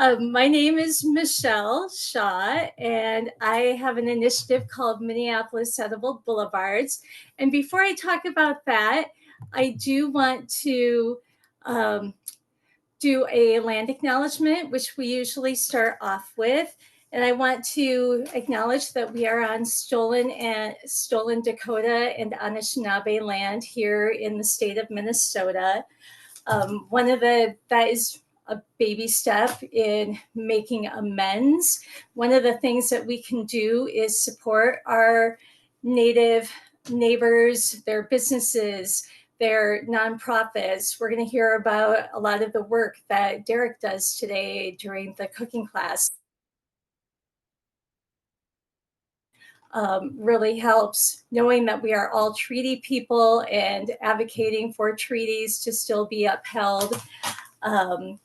My name is Michelle Shaw, and I have an initiative called Minneapolis Edible Boulevards. And before I talk about that, I do want to um, do a land acknowledgement, which we usually start off with. And I want to acknowledge that we are on stolen Dakota and Anishinaabe land here in the state of Minnesota. That is a baby step in making amends. One of the things that we can do is support our native neighbors, their businesses, their nonprofits. We're going to hear about a lot of the work that Derek does today during the cooking class. Really helps knowing that we are all treaty people and advocating for treaties to still be upheld. Um,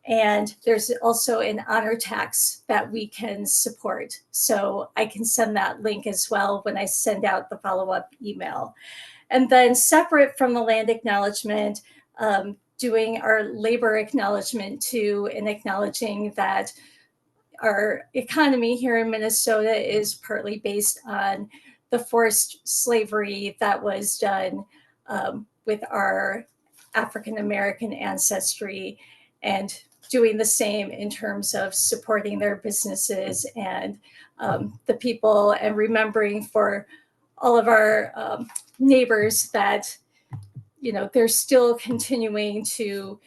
and there's also an honor tax that we can support. So I can send that link as well when I send out the follow-up email. And then separate from the land acknowledgement, doing our labor acknowledgement too, and acknowledging that our economy here in Minnesota is partly based on the forced slavery that was done with our African American ancestry, and doing the same in terms of supporting their businesses and the people, and remembering for all of our neighbors that they're still continuing to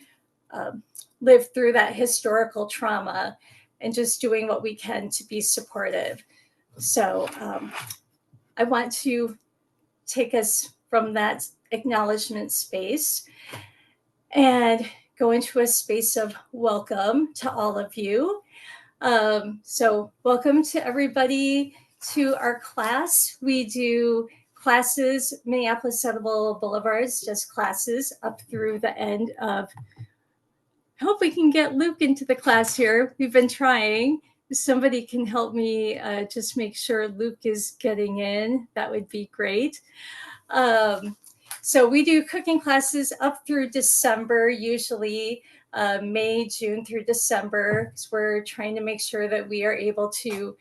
live through that historical trauma, and just doing what we can to be supportive. So I want to take us from that acknowledgement space and go into a space of welcome to all of you. So welcome to everybody to our class. We do classes, Minneapolis Edible Boulevards, just classes up through the end of, I hope we can get Luke into the class here. We've been trying. If somebody can help me just make sure Luke is getting in, that would be great. So we do cooking classes up through December, usually May, June through December, because we're trying to make sure that we are able to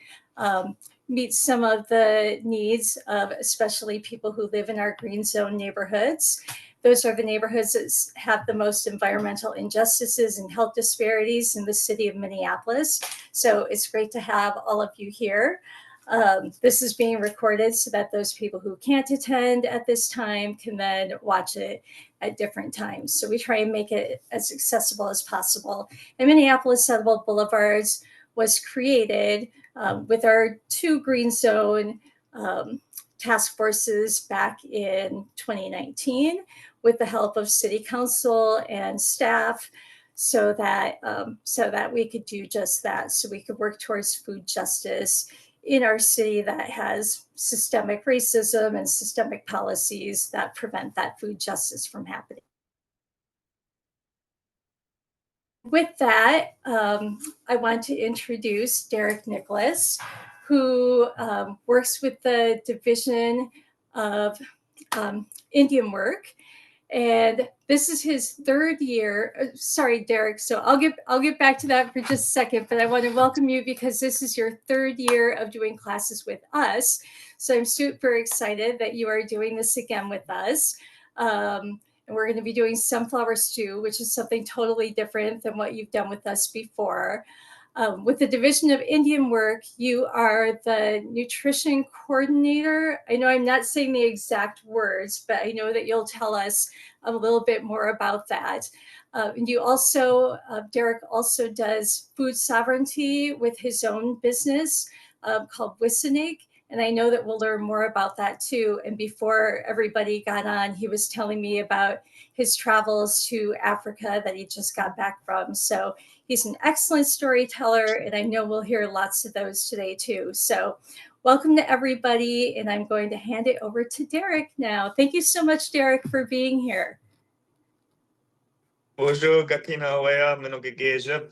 meet some of the needs of especially people who live in our green zone neighborhoods. Those are the neighborhoods that have the most environmental injustices and health disparities in the city of Minneapolis. So it's great to have all of you here. This is being recorded so that those people who can't attend at this time can then watch it at different times. So we try and make it as accessible as possible. And Minneapolis Edible Boulevards was created with our 2 green zone task forces back in 2019 with the help of city council and staff, so that we could do just that. So we could work towards food justice in our city that has systemic racism and systemic policies that prevent that food justice from happening. With that, I want to introduce Derek Nicolas, who works with the Division of Indian Work. And this is his 3rd year. Sorry, Derek. So I'll get back to that for just a second, but I want to welcome you because this is your 3rd year of doing classes with us. So I'm super excited that you are doing this again with us. And we're going to be doing sunflower stew, which is something totally different than what you've done with us before. With the Division of Indian Work, you are the nutrition coordinator. I know I'm not saying the exact words, but I know that you'll tell us a little bit more about that. And you also, Derek also does food sovereignty with his own business called Wissinig. And I know that we'll learn more about that too. And before everybody got on, he was telling me about his travels to Africa that he just got back from. So he's an excellent storyteller, and I know we'll hear lots of those today too. So welcome to everybody, and I'm going to hand it over to Derek now. Thank you so much, Derek, for being here. Bonjour, Gakina Wea, Menogegeja.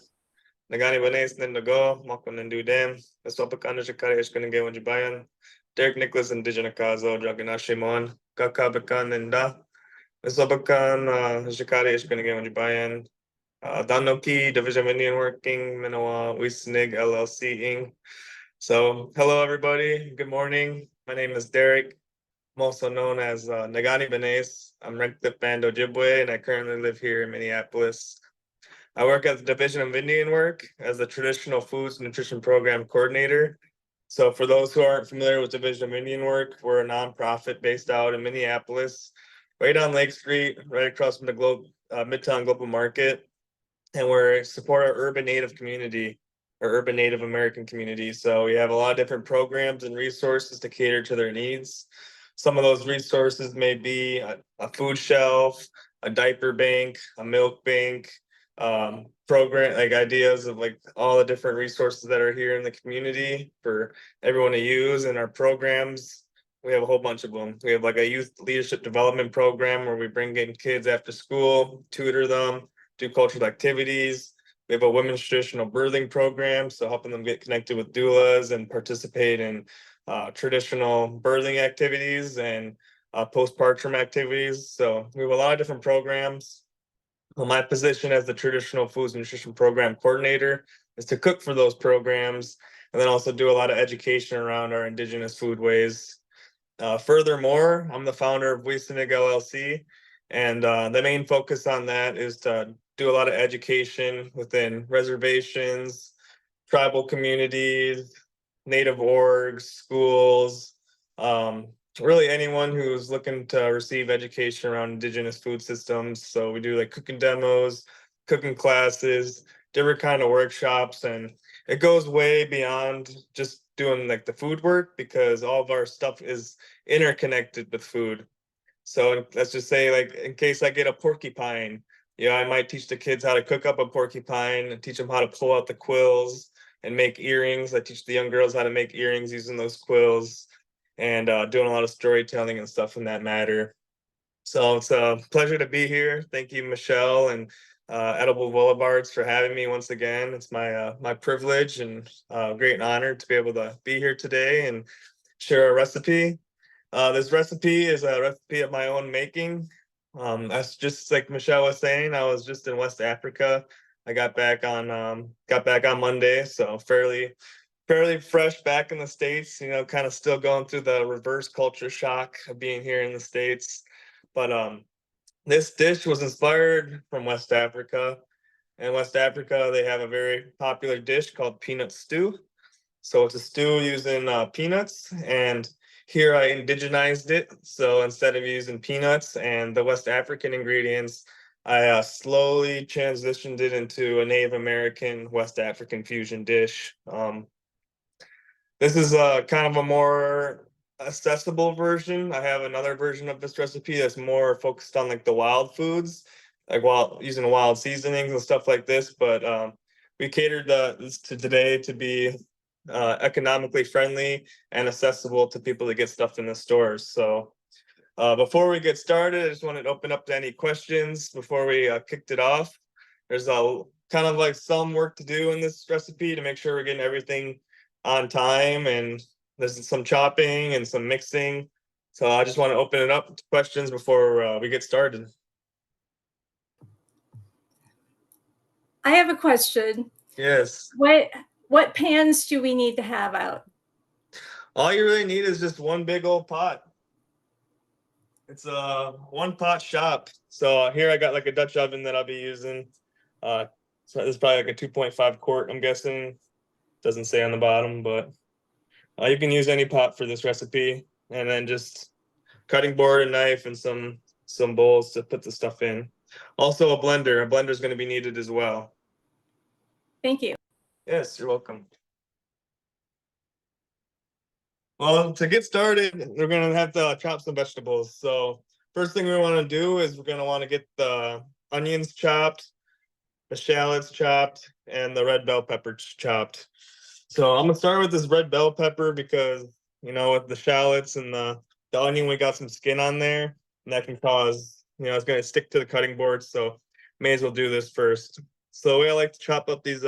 Nagani Vanes Nendago, Makon and Dudem, the Sopakana Shakari is going to get Wajibayan, Derek Nicolas and Dijanakazo, Draganashimon, Kakabakan and Da, the Sopakan Shakari is going to get Wajibayan, Danoki, Division of Indian Working, Minoa, Wisnig, LLC. So, hello everybody. Good morning. My name is Derek. I'm also known as Nagani Benes. I'm Redcliffe Band Ojibwe, and I currently live here in Minneapolis. I work at the Division of Indian Work as the Traditional Foods Nutrition Program Coordinator. So for those who aren't familiar with Division of Indian Work, we're a nonprofit based out in Minneapolis, right on Lake Street, right across from the Midtown Global Market. And we support our urban Native community, our urban Native American community. So we have a lot of different programs and resources to cater to their needs. Some of those resources may be a food shelf, a diaper bank, a milk bank, program, like ideas of like all the different resources that are here in the community for everyone to use in our programs. We have a whole bunch of them. We have like a youth leadership development program where we bring in kids after school, tutor them, do cultural activities. We have a women's traditional birthing program, so helping them get connected with doulas and participate in traditional birthing activities and postpartum activities. So we have a lot of different programs. Well, my position as the Traditional Foods and Nutrition Program Coordinator is to cook for those programs and then also do a lot of education around our Indigenous foodways. Furthermore, I'm the founder of Wiesnig LLC, and the main focus on that is to do a lot of education within reservations, tribal communities, native orgs, schools, really anyone who's looking to receive education around indigenous food systems. So we do like cooking demos, cooking classes, different kind of workshops, and it goes way beyond just doing like the food work because all of our stuff is interconnected with food. So let's just say like in case I get a porcupine, I might teach the kids how to cook up a porcupine and teach them how to pull out the quills and make earrings. I teach the young girls how to make earrings using those quills and doing a lot of storytelling and stuff in that matter. So it's a pleasure to be here. Thank you, Michelle and Edible Boulevards for having me once again. It's my privilege and great honor to be able to be here today and share a recipe. This recipe is a recipe of my own making. That's just like Michelle was saying. I was just in West Africa. I got back on Monday, so fairly fresh back in the States. Kind of still going through the reverse culture shock of being here in the States. But this dish was inspired from West Africa. In West Africa, they have a very popular dish called peanut stew. So it's a stew using peanuts, and here I indigenized it. So instead of using peanuts and the West African ingredients, I slowly transitioned it into a Native American West African fusion dish. This is kind of a more accessible version. I have another version of this recipe that's more focused on like the wild foods, like using wild seasonings and stuff like this. But we catered this to today to be economically friendly and accessible to people to get stuff in the stores. So before we get started, I just wanted to open up to any questions before we kicked it off. There's a kind of like some work to do in this recipe to make sure we're getting everything on time, and there's some chopping and some mixing. So I just want to open it up to questions before we get started. I have a question. Yes. What pans do we need to have out? All you really need is just one big old pot. It's a one pot shop. So here I got like a Dutch oven that I'll be using. So this is probably like a 2.5 quart, I'm guessing. Doesn't say on the bottom, but you can use any pot for this recipe. And then just cutting board, a knife, and some bowls to put the stuff in. Also a blender. A blender is going to be needed as well. Thank you. Yes, you're welcome. Well, to get started, we're going to have to chop some vegetables. So first thing we want to do is we're going to want to get the onions chopped, the shallots chopped, and the red bell peppers chopped. So I'm going to start with this red bell pepper because, with the shallots and the onion, we got some skin on there, and that can cause, it's going to stick to the cutting board. So may as well do this first. So the way I like to chop up these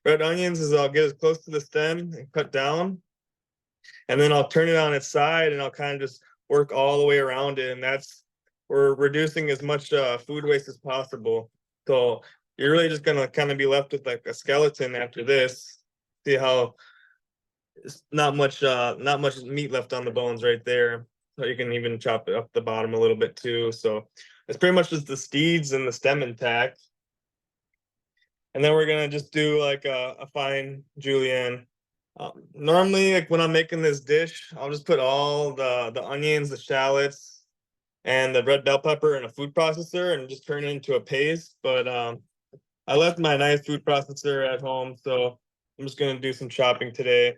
red onions is I'll get as close to the stem and cut down. And then I'll turn it on its side and I'll kind of just work all the way around it. And we're reducing as much food waste as possible. So you're really just gonna kind of be left with like a skeleton after this. See how it's not much meat left on the bones right there. So you can even chop it up the bottom a little bit too. So it's pretty much just the steeds and the stem intact. And then we're gonna just do like a fine julienne. Normally, like when I'm making this dish, I'll just put all the onions, the shallots, and the red bell pepper in a food processor and just turn it into a paste. But I left my nice food processor at home, so I'm just gonna do some chopping today.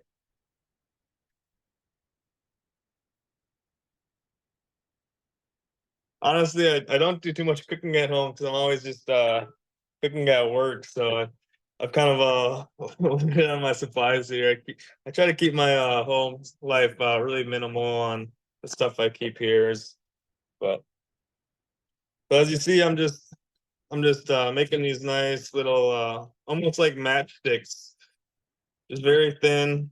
Honestly, I don't do too much cooking at home because I'm always just cooking at work. So I've kind of limited on my supplies here. I try to keep my home life really minimal on the stuff I keep here. But as you see, I'm just making these nice little almost like matchsticks, just very thin,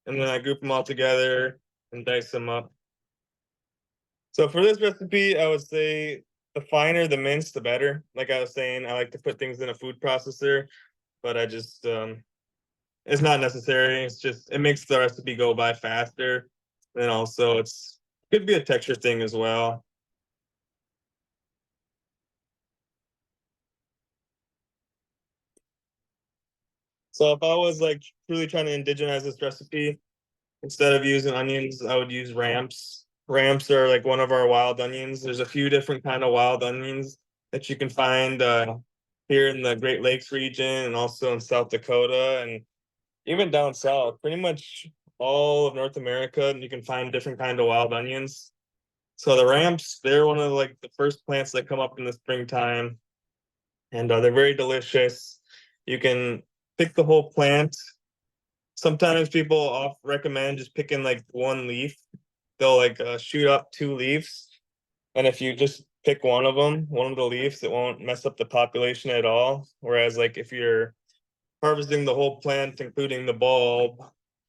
and then I group them all together and dice them up. So for this recipe, I would say the finer the mince, the better. Like I was saying, I like to put things in a food processor, but I just it's not necessary. It's just it makes the recipe go by faster. And also it's could be a texture thing as well. So if I was like truly trying to indigenize this recipe, instead of using onions, I would use ramps. Ramps are like one of our wild onions. There's a few different kind of wild onions that you can find here in the Great Lakes region and also in South Dakota and even down south. Pretty much all of North America, and you can find different kind of wild onions. So the ramps, they're one of like the first plants that come up in the springtime, and they're very delicious. You can pick the whole plant. Sometimes people recommend just picking like one leaf. They'll like shoot up two leaves, and if you just pick one of them, one of the leaves, it won't mess up the population at all. Whereas like if you're harvesting the whole plant, including the bulb,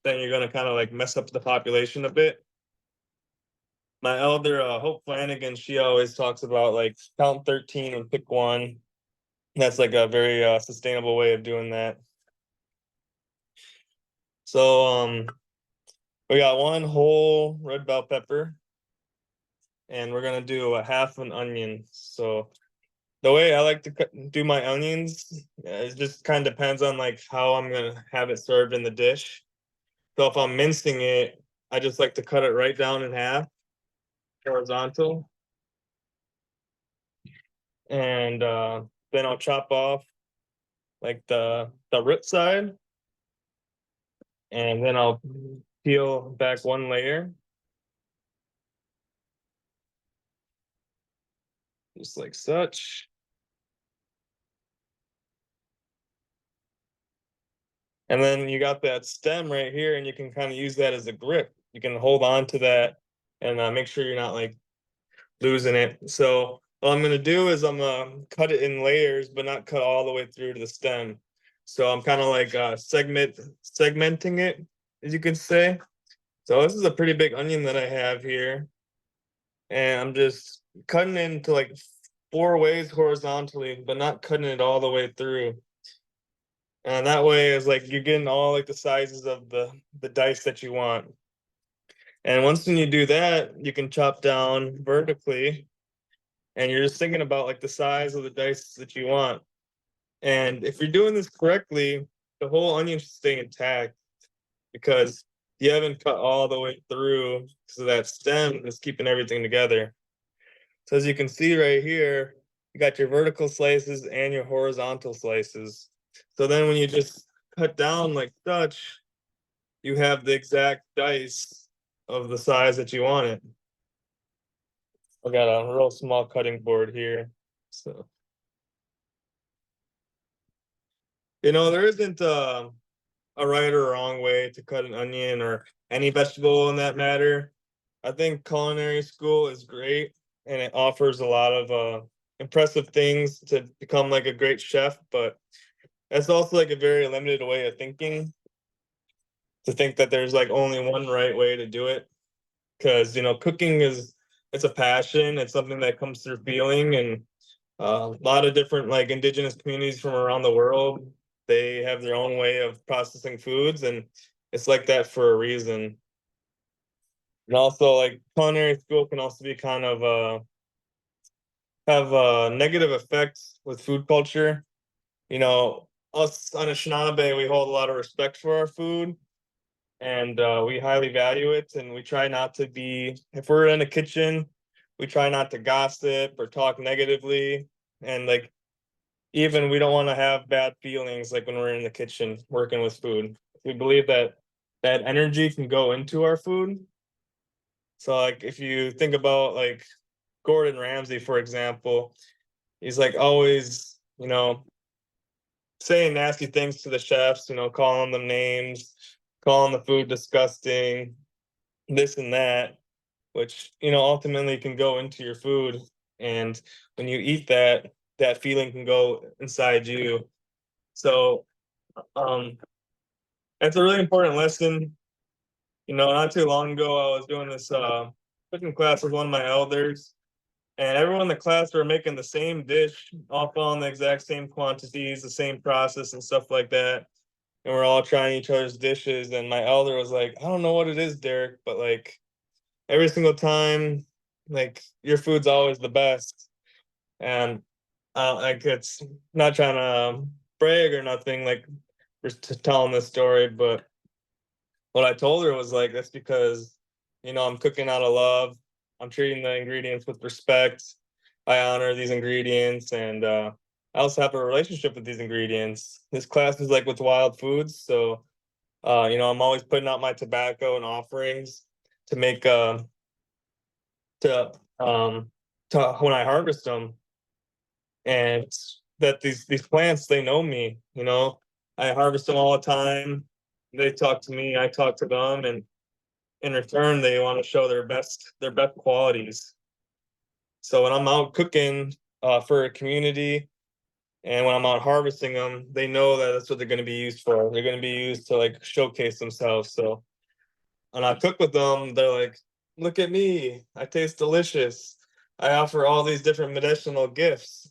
then you're gonna kind of like mess up the population a bit. My elder Hope Flanagan, she always talks about like count 13 and pick one. That's like a very sustainable way of doing that. So we got one whole red bell pepper, and we're gonna do a half an onion. So the way I like to do my onions, it just kind of depends on like how I'm gonna have it served in the dish. So if I'm mincing it, I just like to cut it right down in half, horizontal, and then I'll chop off like the root side, and then I'll peel back one layer, just like such. And then you got that stem right here, and you can kind of use that as a grip. You can hold on to that and make sure you're not like losing it. So what I'm gonna do is I'm gonna cut it in layers, but not cut all the way through to the stem. So I'm kind of like segmenting it, as you could say. So this is a pretty big onion that I have here, and I'm just cutting it into like four ways horizontally, but not cutting it all the way through. And that way is like you're getting all like the sizes of the dice that you want. And once when you do that, you can chop down vertically, and you're just thinking about like the size of the dice that you want. And if you're doing this correctly, the whole onion should stay intact because you haven't cut all the way through, so that stem is keeping everything together. So as you can see right here, you got your vertical slices and your horizontal slices. So then when you just cut down like such, you have the exact dice of the size that you want it. I got a real small cutting board here. So, there isn't a right or wrong way to cut an onion or any vegetable in that matter. I think culinary school is great and it offers a lot of impressive things to become like a great chef, but that's also like a very limited way of thinking to think that there's like only one right way to do it. Because cooking it's a passion, it's something that comes through feeling, and A lot of different like indigenous communities from around the world, they have their own way of processing foods, and it's like that for a reason. And also, like culinary school can also be kind of have negative effects with food culture. You know, us on Anishinaabe, we hold a lot of respect for our food, and we highly value it. And we try not to be, if we're in a kitchen, we try not to gossip or talk negatively. And like, even we don't want to have bad feelings like when we're in the kitchen working with food. We believe that that energy can go into our food. So like if you think about like Gordon Ramsay, for example, he's like always, saying nasty things to the chefs, calling them names, calling the food disgusting, this and that, which, ultimately can go into your food. And when you eat that, that feeling can go inside you. So um that's a really important lesson. Not too long ago I was doing this cooking class with one of my elders, and everyone in the class were making the same dish, all following the exact same quantities, the same process and stuff like that. And we're all trying each other's dishes. And my elder was like, I don't know what it is, Derek, but like every single time, like your food's always the best. And like it's not trying to brag or nothing, like we're telling this story, but what I told her was like, that's because, I'm cooking out of love. I'm treating the ingredients with respect. I honor these ingredients, and I also have a relationship with these ingredients. This class is like with wild foods. So, I'm always putting out my tobacco and offerings to make, to, to when I harvest them. And that these plants, they know me, I harvest them all the time. They talk to me, I talk to them, and in return they want to show their best qualities. So when I'm out cooking for a community, and when I'm out harvesting them, they know that that's what they're going to be used for. They're going to be used to like showcase themselves. So when I cook with them, they're like, look at me, I taste delicious, I offer all these different medicinal gifts,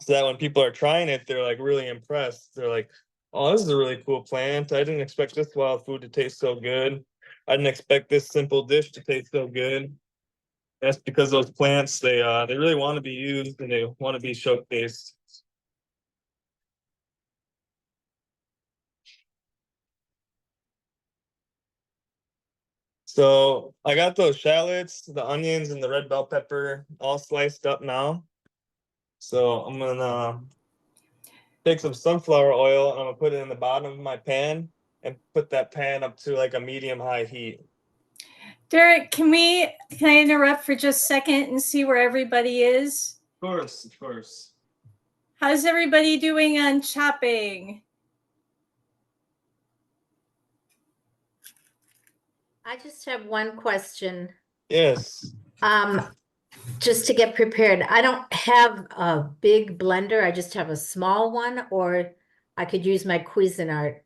so that when people are trying it, they're like really impressed. They're like, oh, this is a really cool plant. I didn't expect this wild food to taste so good. I didn't expect this simple dish to taste so good. That's because those plants, they really want to be used and they want to be showcased. So I got those shallots, the onions, and the red bell pepper all sliced up now. So I'm gonna take some sunflower oil and I'm gonna put it in the bottom of my pan and put that pan up to like a medium high heat. Derek, can I interrupt for just a second and see where everybody is? Of course, of course. How's everybody doing on chopping? I just have one question. Yes. Just to get prepared. I don't have a big blender. I just have a small one, or I could use my Cuisinart.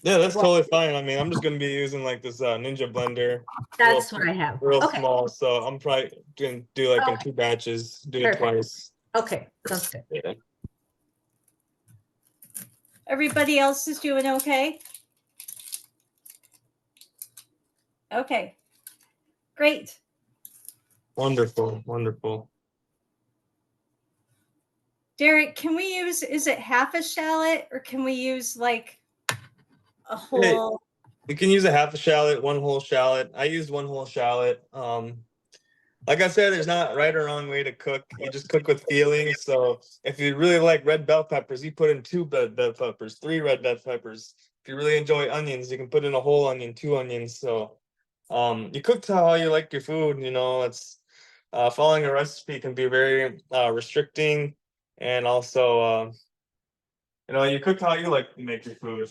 Yeah, that's totally fine. I mean, I'm just gonna be using like this Ninja blender. That's real, what I have. real Okay. small. So I'm probably gonna do like in Okay. 2 batches, do it Perfect. twice. Okay, sounds good. Yeah. Everybody else is doing okay? Okay, great. Wonderful, wonderful. Derek, can we use, is it half a shallot or can we use like a Hey, whole? you can use a half a shallot, one whole shallot. I used one whole shallot. Like I said, there's not right or wrong way to cook. You just cook with feelings. So if you really like red bell peppers, you put in 2 red bell peppers, 3 red bell peppers. If you really enjoy onions, you can put in a whole onion, 2 onions. So you cook to how you like your food. It's following a recipe can be very restricting, and also you cook how you like to make your food.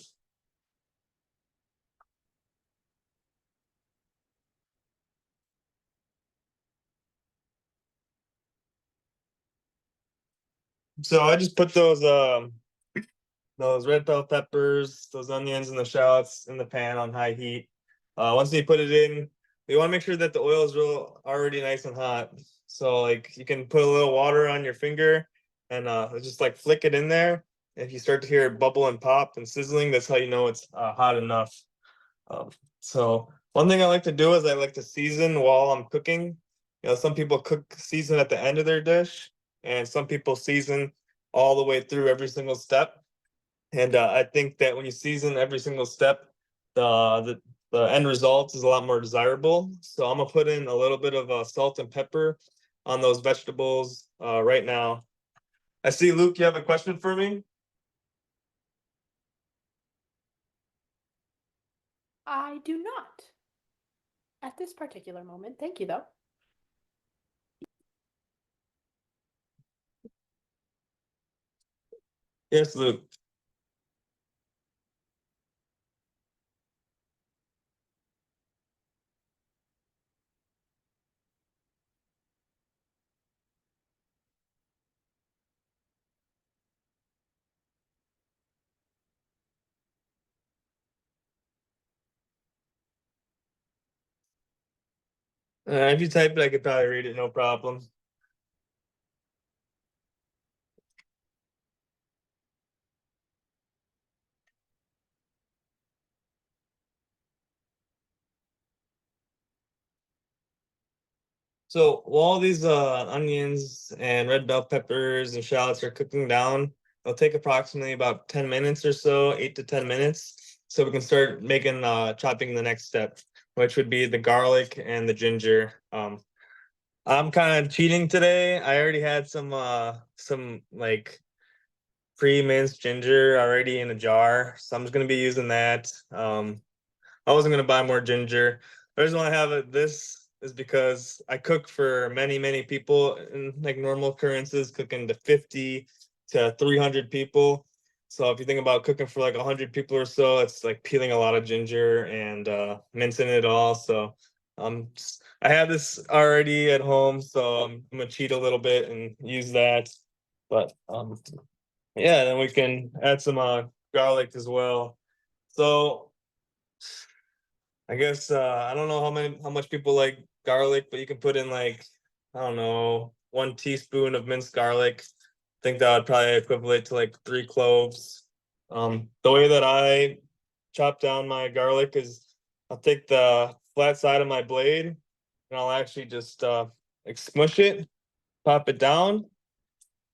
So I just put those red bell peppers, those onions, and the shallots in the pan on high heat. Once you put it in, you want to make sure that the oil is real already nice and hot. So like you can put a little water on your finger and just like flick it in there. If you start to hear it bubble and pop and sizzling, that's how you know it's hot enough. So one thing I like to do is I like to season while I'm cooking. You know, some people cook season at the end of their dish, and some people season all the way through every single step. And I think that when you season every single step, the end result is a lot more desirable. So I'm gonna put in a little bit of salt and pepper on those vegetables right now. I see, Luke, you have a question for me? I do not at this particular moment. Thank you, though. Yes, Luke. If you type it, I could probably read it, no problem. So while these onions and red bell peppers and shallots are cooking down, it'll take approximately about 10 minutes or so, 8 to 10 minutes. So we can start making chopping the next step, which would be the garlic and the ginger. I'm kind of cheating today. I already had some like pre-minced ginger already in a jar, so I'm just gonna be using that. I wasn't gonna buy more ginger. The reason why I have this is because I cook for many, many people in like normal occurrences, cooking to 50 to 300 people. So if you think about cooking for like 100 people or so, it's like peeling a lot of ginger and mincing it all. So I have this already at home, so I'm gonna cheat a little bit and use that. But yeah, then we can add some garlic as well. So I guess I don't know how much people like garlic, but you can put in like I don't know 1 teaspoon of minced garlic. I think that would probably equivalent to like 3 cloves. The way that I chop down my garlic is I'll take the flat side of my blade and I'll actually just like smush it, pop it down,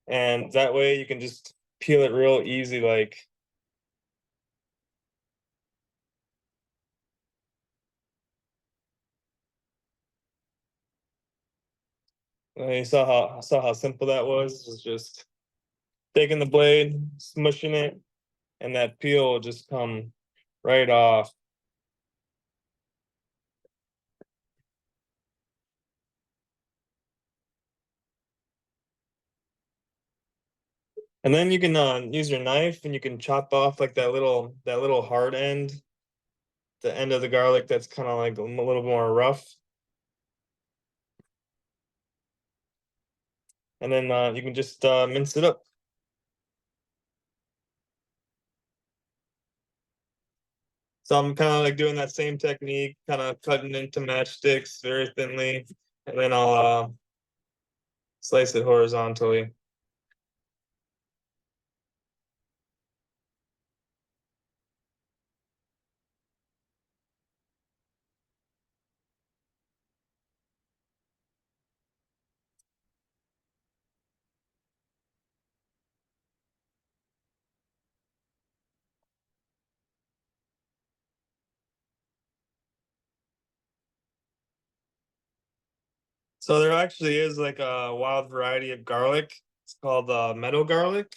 and that way you can just peel it real easy. Like you saw how simple that was. It's just taking the blade, smushing it, and that peel will just come right off. And then you can use your knife and you can chop off like that little hard end, the end of the garlic that's kind of like a little more rough. And then you can just mince it up. So I'm kind of like doing that same technique, kind of cutting into matchsticks very thinly, and then I'll slice it horizontally. So there actually is like a wild variety of garlic. It's called meadow garlic,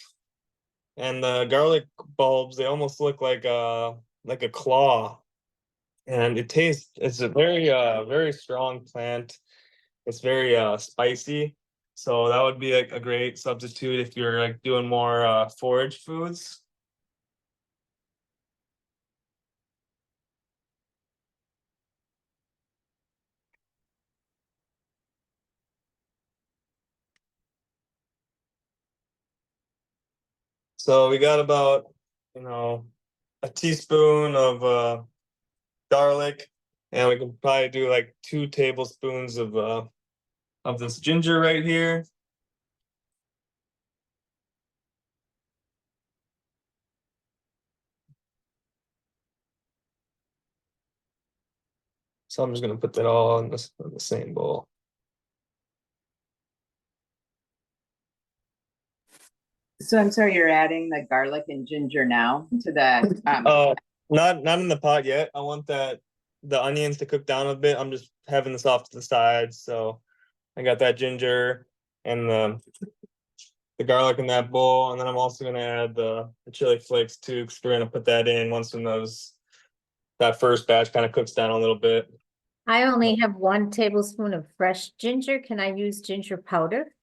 and the garlic bulbs they almost look like a claw, and it's a very strong plant. It's very spicy, so that would be like a great substitute if you're like doing more forage foods. So we got about you know a teaspoon of garlic, and we can probably do like 2 tablespoons of of this ginger right here. So I'm just gonna put that all in the same bowl. So I'm sorry, you're adding the garlic and ginger now to the, Not in the pot yet. I want the onions to cook down a bit. I'm just having this off to the side. So I got that ginger and the garlic in that bowl, and then I'm also gonna add the chili flakes too, because we're gonna put that in once that first batch kind of cooks down a little bit. I only have 1 tablespoon of fresh ginger. Can I use ginger powder?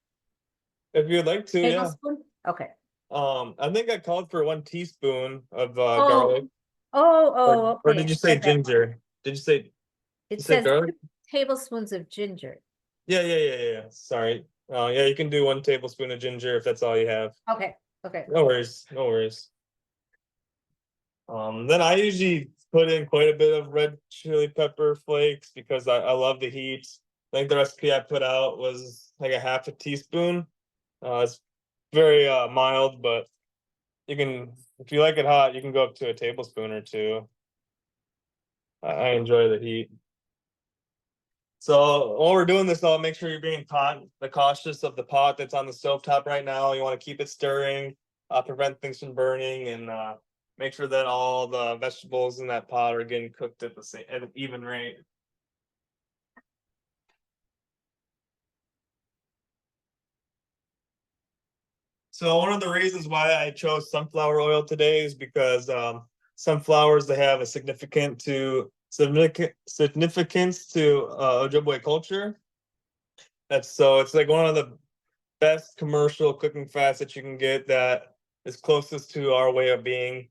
If you'd like to, yeah. Tablespoon? Okay. I think I called for 1 teaspoon of Oh, garlic. Oh, Or okay. did you say I said that wrong. ginger? Did you say It you said says garlic? 2 tablespoons of ginger. Yeah. Sorry. Yeah, you can do 1 tablespoon of ginger if that's all you have. Okay, okay. No worries. Then I usually put in quite a bit of red chili pepper flakes because I love the heat. I think the recipe I put out was like a half a teaspoon. It's very mild, but you can, if you like it hot, you can go up to a tablespoon or 2. I enjoy the heat. So while we're doing this, I'll make sure you're being cautious of the pot that's on the stovetop right now. You want to keep it stirring, prevent things from burning, and make sure that all the vegetables in that pot are getting cooked at an even rate. So one of the reasons why I chose sunflower oil today is because sunflowers, they have a significance to Ojibwe culture. It's like one of the best commercial cooking fats that you can get that is closest to our way of being.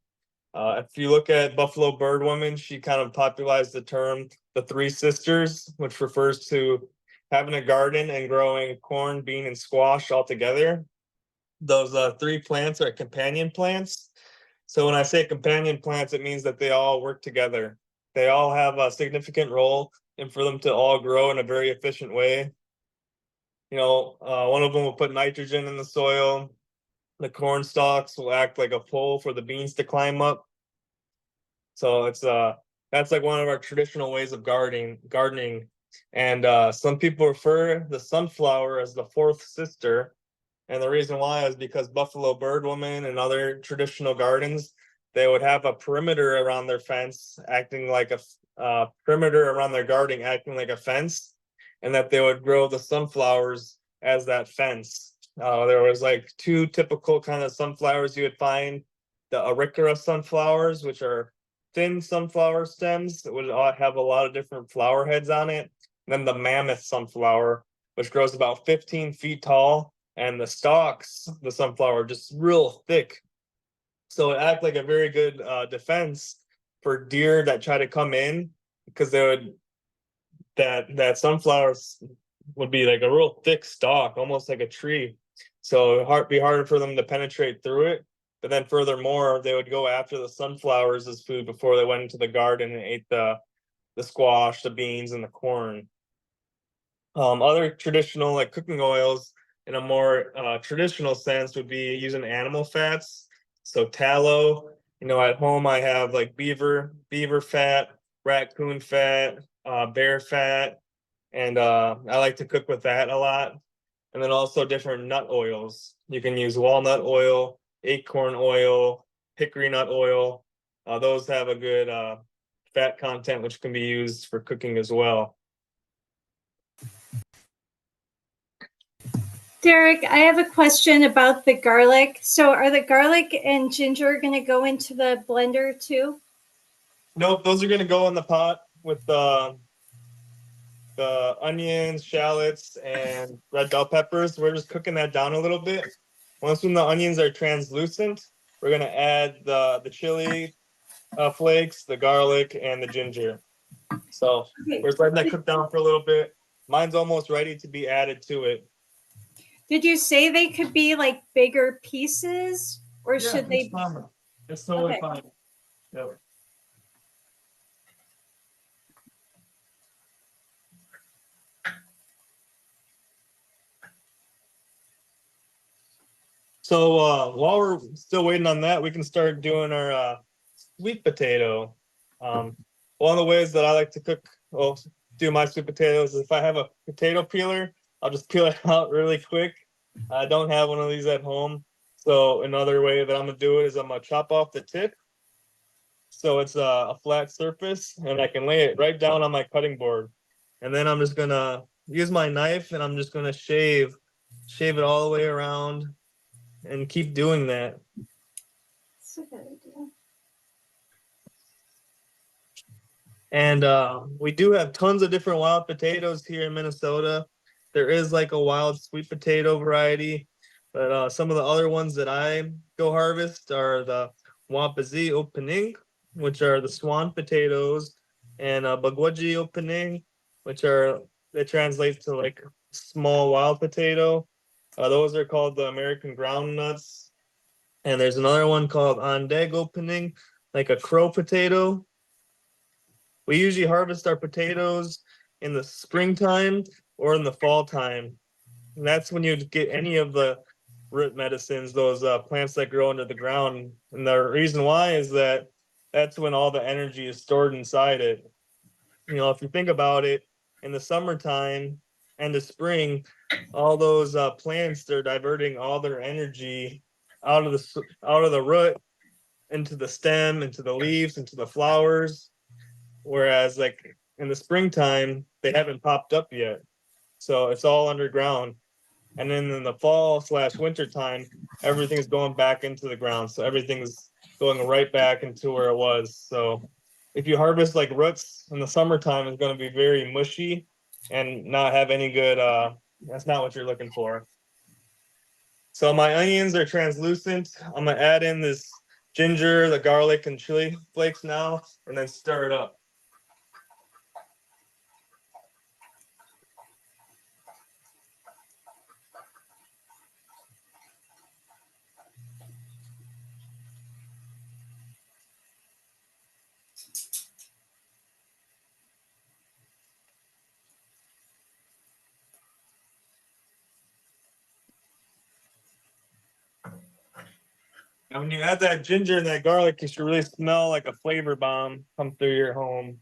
If you look at Buffalo Bird Woman, she kind of popularized the term the 3 sisters, which refers to having a garden and growing corn, bean, and squash all together. Those 3 plants are companion plants. So when I say companion plants, it means that they all work together. They all have a significant role, and for them to all grow in a very efficient way. One of them will put nitrogen in the soil. The corn stalks will act like a pole for the beans to climb up. So that's like one of our traditional ways of gardening. And some people refer the sunflower as the 4th sister. And the reason why is because Buffalo Bird Woman and other traditional gardens, they would have a perimeter around their fence, acting like a perimeter around their garden, acting like a fence, and that they would grow the sunflowers as that fence. There was like 2 typical kind of sunflowers you would find: the auricula sunflowers, which are thin sunflower stems that would have a lot of different flower heads on it. And then the mammoth sunflower, which grows about 15 feet tall, and the stalks, the sunflower, are just real thick. So it acts like a very good defense for deer that try to come in, because that sunflowers would be like a real thick stalk, almost like a tree. So it'd be harder for them to penetrate through it. But then furthermore, they would go after the sunflowers as food before they went into the garden and ate the squash, the beans, and the corn. Other traditional like cooking oils in a more traditional sense would be using animal fats. So tallow, at home I have like beaver fat, raccoon fat, bear fat, and I like to cook with that a lot. And then also different nut oils. You can use walnut oil, acorn oil, hickory nut oil. Those have a good fat content, which can be used for cooking as well. Derek, I have a question about the garlic. So are the garlic and ginger going to go into the blender too? Nope, those are going to go in the pot with the onions, shallots, and red bell peppers. We're just cooking that down a little bit. Once when the onions are translucent, we're going to add the chili flakes, the garlic, and the ginger. So we're just letting that cook down for a little bit. Mine's almost ready to be added to it. Did you say they could be like bigger pieces, or should they? Fine. It's totally Okay. fine. Yep. So while we're still waiting on that, we can start doing our sweet potato. One of the ways that I like to cook, well, do my sweet potatoes is if I have a potato peeler, I'll just peel it out really quick. I don't have one of these at home. So another way that I'm gonna do it is I'm gonna chop off the tip. So it's a flat surface and I can lay it right down on my cutting board. And then I'm just gonna use my knife and I'm just gonna shave it all the way around and keep doing that. That's a good idea. And we do have tons of different wild potatoes here in Minnesota. There is like a wild sweet potato variety, but some of the other ones that I go harvest are the Wampazi opening, which are the swan potatoes, and Bagwaji opening, which are that translates to like small wild potato. Those are called the American ground nuts. And there's another one called Andeg opening, like a crow potato. We usually harvest our potatoes in the springtime or in the fall time. And that's when you get any of the root medicines, those plants that grow under the ground. And the reason why is that that's when all the energy is stored inside it. You know, if you think about it, in the summertime and the spring, all those plants, they're diverting all their energy out of the root into the stem, into the leaves, into the flowers. Whereas like in the springtime, they haven't popped up yet. So it's all underground. And then in the fall slash winter time, everything's going back into the ground. So everything's going right back into where it was. So if you harvest like roots in the summertime, it's going to be very mushy and not have any good, that's not what you're looking for. So my onions are translucent. I'm gonna add in this ginger, the garlic and chili flakes now, and then stir it up. And when you add that ginger and that garlic, you should really smell like a flavor bomb come through your home.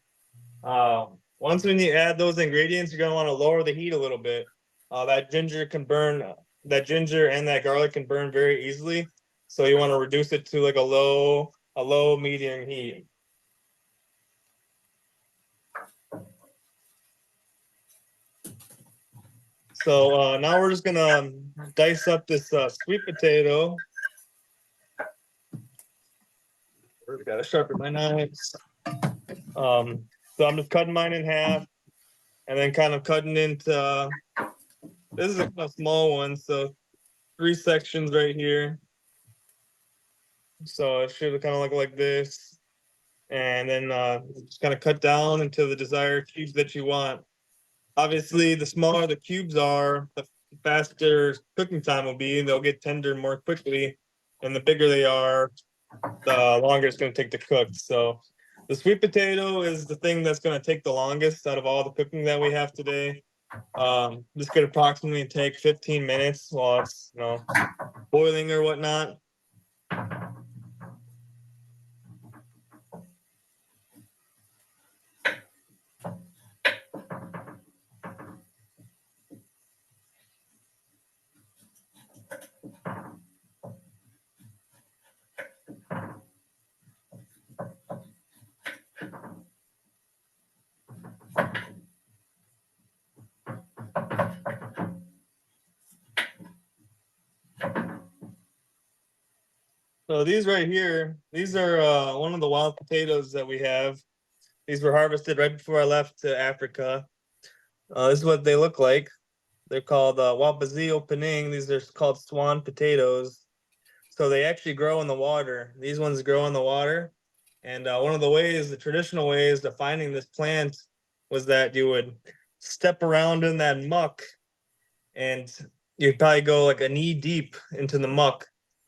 Once when you add those ingredients, you're gonna want to lower the heat a little bit. That ginger can burn, that ginger and that garlic can burn very easily. So you want to reduce it to like a low medium heat. So now we're just gonna dice up this sweet potato. Gotta sharpen my knives. So I'm just cutting mine in half and then kind of cutting into, this is a small one, so 3 sections right here. So it should kind of look like this. And then just kind of cut down into the desired cubes that you want. Obviously, the smaller the cubes are, the faster cooking time will be. They'll get tender more quickly. And the bigger they are, the longer it's going to take to cook. So the sweet potato is the thing that's going to take the longest out of all the cooking that we have today. This could approximately take 15 minutes while it's, boiling or whatnot. So these right here, these are one of the wild potatoes that we have. These were harvested right before I left to Africa. This is what they look like. They're called Wapazio Pening. These are called swan potatoes. So they actually grow in the water. These ones grow in the water. And one of the ways, the traditional ways to finding this plant was that you would step around in that muck and you'd probably go like a knee deep into the muck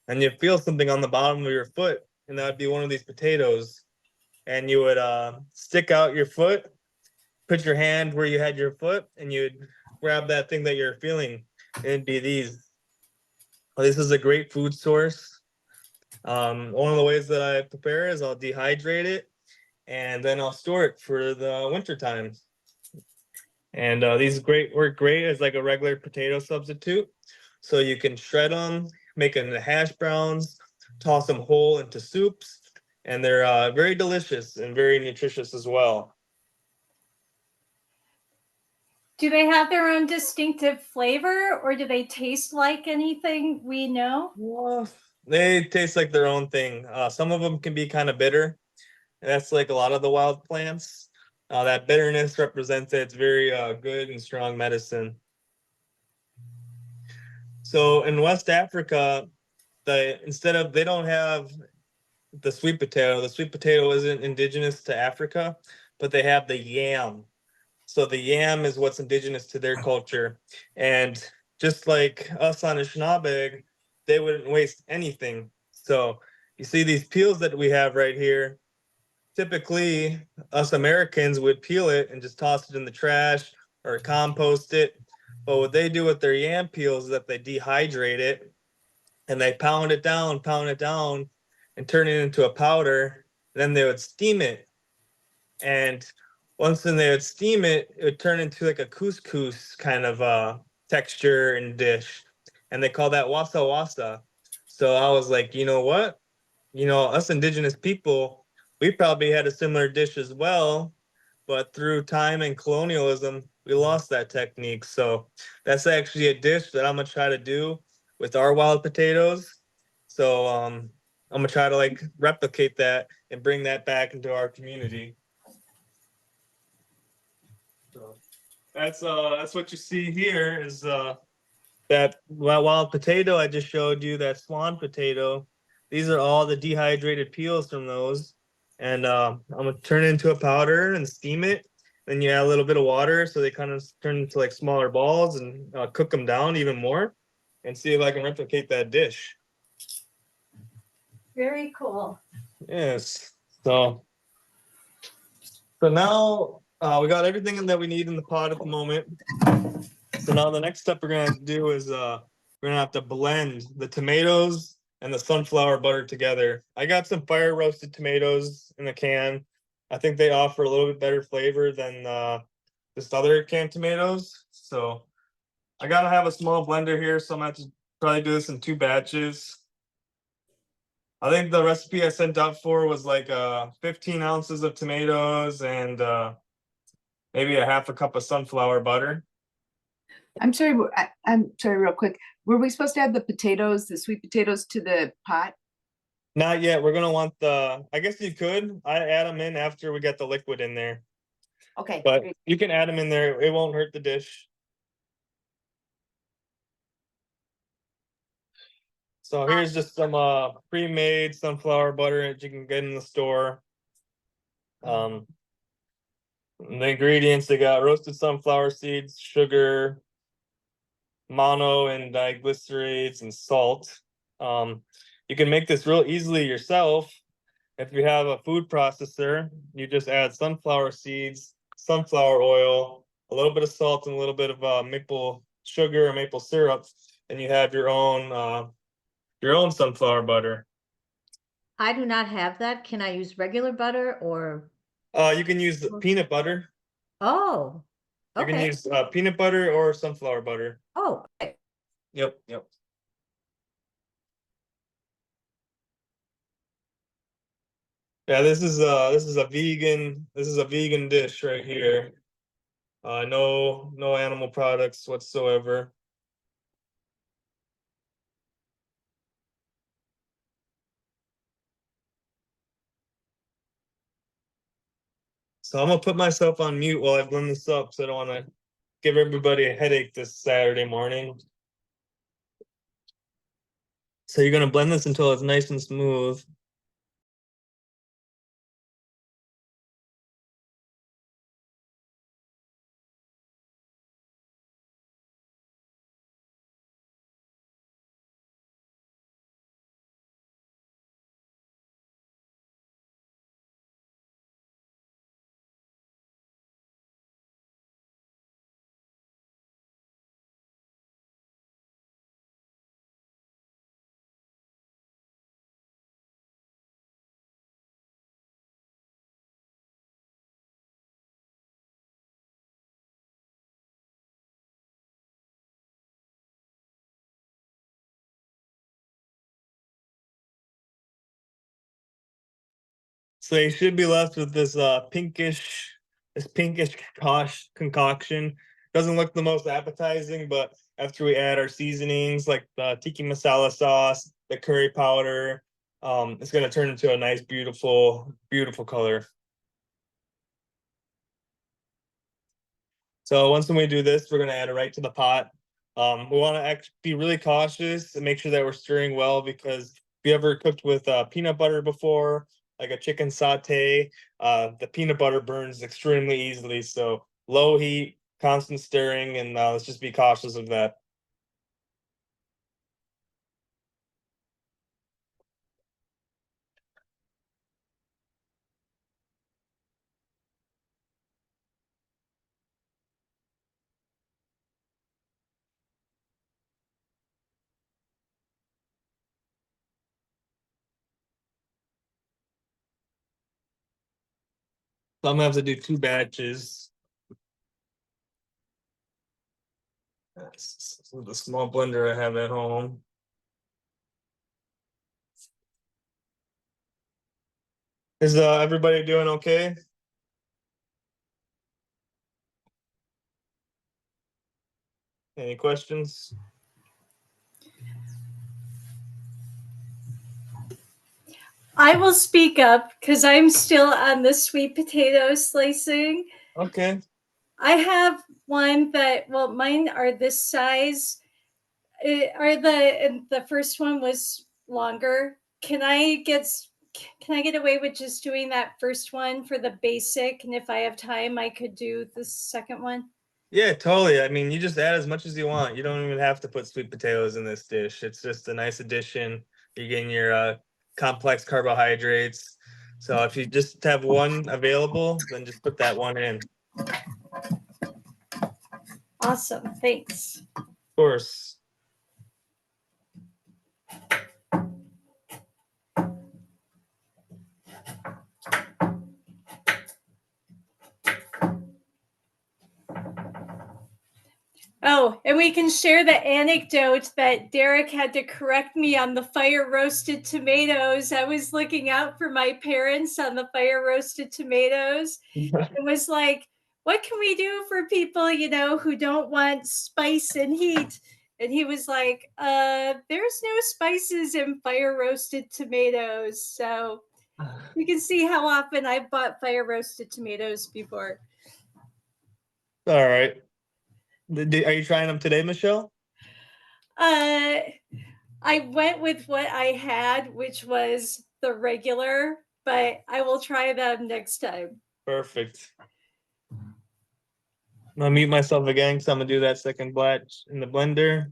and you'd feel something on the bottom of your foot. And that would be one of these potatoes. And you would stick out your foot, put your hand where you had your foot, and you'd grab that thing that you're feeling. And it'd be these. This is a great food source. One of the ways that I prepare is I'll dehydrate it and then I'll store it for the winter time. And these work great as like a regular potato substitute. So you can shred them, make them into hash browns, toss them whole into soups, and they're very delicious and very nutritious as well. Do they have their own distinctive flavor, or do they taste like anything we know? Well, they taste like their own thing. Some of them can be kind of bitter. And that's like a lot of the wild plants. That bitterness represents that it's very good and strong medicine. So in West Africa, they don't have the sweet potato. The sweet potato isn't indigenous to Africa, but they have the yam. So the yam is what's indigenous to their culture. And just like us on Anishinaabe, they wouldn't waste anything. So you see these peels that we have right here. Typically, us Americans would peel it and just toss it in the trash or compost it. But what they do with their yam peels is that they dehydrate it and they pound it down, and turn it into a powder. Then they would steam it. And once then they would steam it, it would turn into like a couscous kind of texture and dish. And they call that wasa wasa. So I was like, you know what? Us indigenous people, we probably had a similar dish as well, but through time and colonialism, we lost that technique. So that's actually a dish that I'm gonna try to do with our wild potatoes. So I'm gonna try to like replicate that and bring that back into our community. So that's what you see here is that wild potato I just showed you, that swan potato. These are all the dehydrated peels from those. And I'm gonna turn it into a powder and steam it. Then you add a little bit of water so they kind of turn into like smaller balls and cook them down even more and see if I can replicate that dish. Very cool. Yes. So now we got everything that we need in the pot at the moment. So now the next step we're gonna do is we're gonna have to blend the tomatoes and the sunflower butter together. I got some fire roasted tomatoes in a can. I think they offer a little bit better flavor than just other canned tomatoes. So I gotta have a small blender here, so I'm gonna have to probably do this in 2 batches. I think the recipe I sent out for was like 15 ounces of tomatoes and maybe a half a cup of sunflower butter. I'm sorry, I'm sorry, real quick. Were we supposed to add the potatoes, the sweet potatoes to the pot? Not yet. We're gonna want I guess you could. I add them in after we get the liquid in there, Okay, but great. you can add them in there. It won't hurt the dish. So here's just some pre-made sunflower butter that you can get in the store. The ingredients, they got roasted sunflower seeds, sugar, mono and diglycerides, and salt. You can make this real easily yourself. If you have a food processor, you just add sunflower seeds, sunflower oil, a little bit of salt, and a little bit of maple sugar or maple syrup, and you have your own sunflower butter. I do not have that. Can I use regular butter or? You can use peanut butter. Oh, You can okay. use peanut butter or sunflower butter. Oh, okay. Yep, yep. Yeah, this is a vegan dish right here. No animal products whatsoever. So I'm gonna put myself on mute while I blend this up, so I don't want to give everybody a headache this Saturday morning. So you're gonna blend this until it's nice and smooth. So you should be left with this pinkish concoction. Doesn't look the most appetizing, but after we add our seasonings like the tiki masala sauce, the curry powder, it's gonna turn into a nice, beautiful color. So once we do this, we're gonna add it right to the pot. We want to be really cautious and make sure that we're stirring well, because if you ever cooked with peanut butter before, like a chicken saute, the peanut butter burns extremely easily. So low heat, constant stirring, and let's just be cautious of that. So I'm gonna have to do 2 batches. That's the small blender I have at home. Is everybody doing okay? Any questions? I will speak up because I'm still on the sweet potato slicing. Okay. I have one that, well, mine are this size. Are the first one was longer. Can I get away with just doing that first one for the basic? And if I have time, I could do the second one. Yeah, totally. I mean, you just add as much as you want. You don't even have to put sweet potatoes in this dish. It's just a nice addition. You're getting your complex carbohydrates. So if you just have one available, then just put that one in. Awesome. Thanks. Of course. Oh, and we can share the anecdote that Derek had to correct me on the fire roasted tomatoes. I was looking out for my parents on the fire roasted tomatoes. It was like, what can we do for people, who don't want spice and heat? And he was like, there's no spices in fire roasted tomatoes. So you can see how often I've bought fire roasted tomatoes before. All right. Are you trying them today, Michelle? Uh, I went with what I had, which was the regular, but I will try them next time. Perfect. I'll mute myself again because I'm gonna do that second batch in the blender.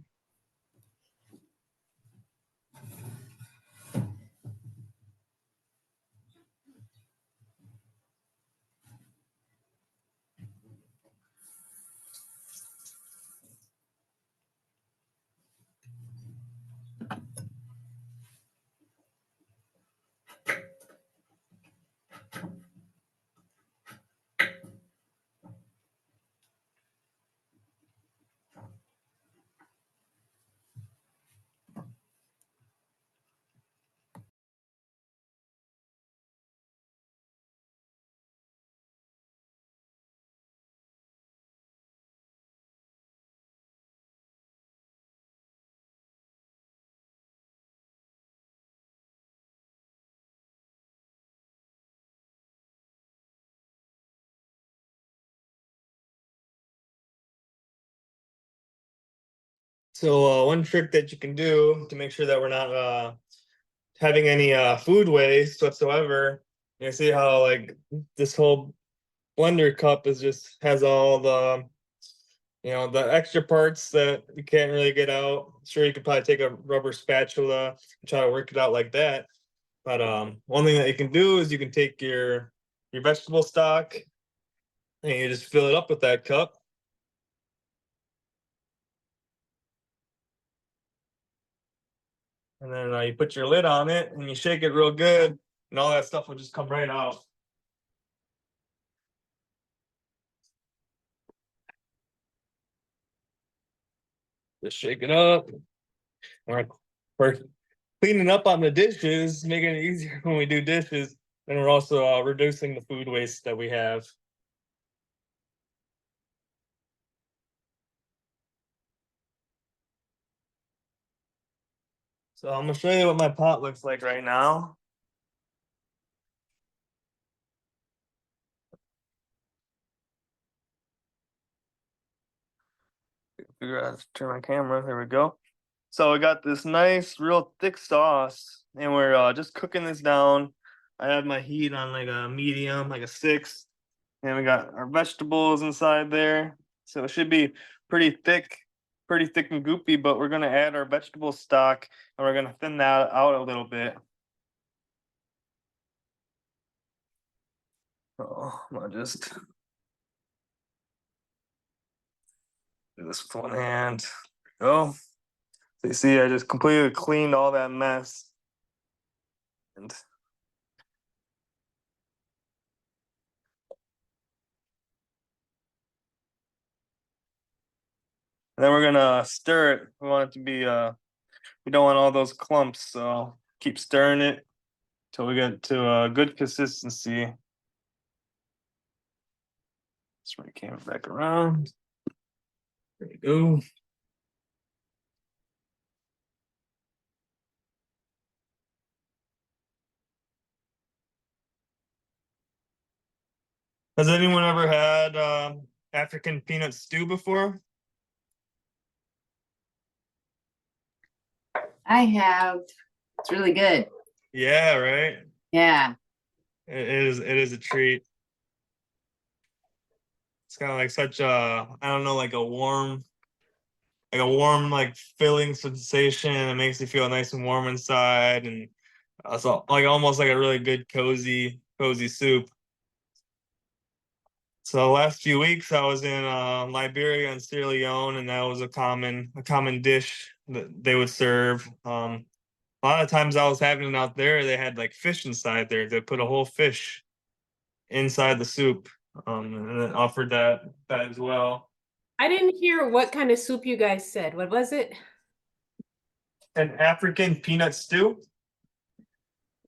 So one trick that you can do to make sure that we're not having any food waste whatsoever, you see how like this whole blender cup is just has all the the extra parts that you can't really get out. Sure, you could probably take a rubber spatula and try to work it out like that. But one thing that you can do is you can take your vegetable stock and you just fill it up with that cup. And then you put your lid on it and you shake it real good, and all that stuff will just come right out. Just shake it up. We're cleaning up on the dishes, making it easier when we do dishes. And we're also reducing the food waste that we have. So I'm gonna show you what my pot looks like right now. Figure out how to turn my camera. There we go. So we got this nice, real thick sauce, and we're just cooking this down. I have my heat on like a medium, like a 6, and we got our vegetables inside there. So it should be pretty thick and goopy. But we're gonna add our vegetable stock, and we're gonna thin that out a little bit. Oh, I'm gonna just do this with one hand. There we go. So you see, I just completely cleaned all that mess. And then we're gonna stir it. We want it to be we don't want all those clumps, so keep stirring it till we get to a good consistency. Just bring the camera back around. There you go. Has anyone ever had African peanut stew before? I have. It's really good. Yeah, right. Yeah. It is a treat. It's kind of like such a, I don't know, like a warm, like filling sensation. It makes you feel nice and warm inside, and so like almost like a really good cozy soup. So last few weeks I was in Liberia and Sierra Leone, and that was a common dish that they would serve. A lot of times I was having it out there, they had like fish inside there. They put a whole fish inside the soup, and then offered that as well. I didn't hear what kind of soup you guys said. What was it? An African peanut stew.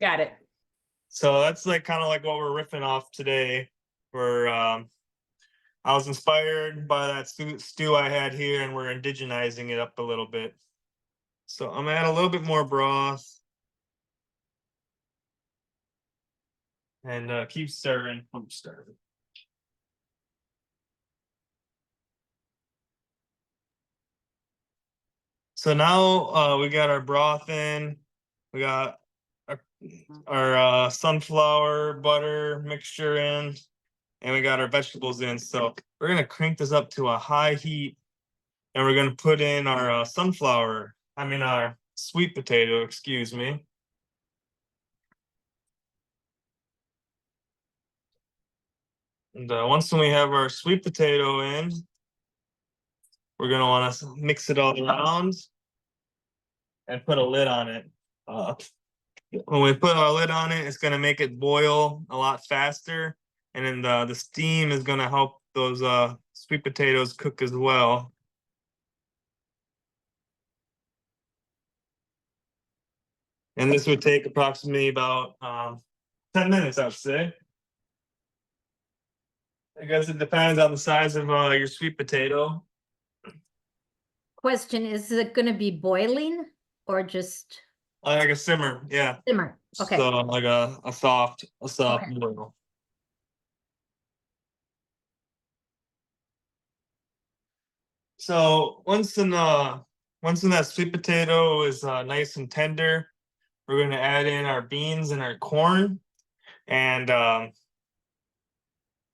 Got it. So that's like kind of like what we're riffing off today. We're I was inspired by that stew I had here, and we're indigenizing it up a little bit. So I'm gonna add a little bit more broth and keep stirring. I'm stirring. So now we got our broth in. We got our sunflower butter mixture in, and we got our vegetables in. So we're gonna crank this up to a high heat, and we're gonna put in our our sweet potato, excuse me. And once we have our sweet potato in, we're gonna want to mix it all around and put a lid on it. When we put our lid on it, it's gonna make it boil a lot faster, and then the steam is gonna help those sweet potatoes cook as well. And this would take approximately about 10 minutes, I'd say. I guess it depends on the size of your sweet potato. Question, is it gonna be boiling or just Like a simmer, yeah. simmer? Okay. So like a soft Okay. boil. So once in that sweet potato is nice and tender, we're gonna add in our beans and our corn. And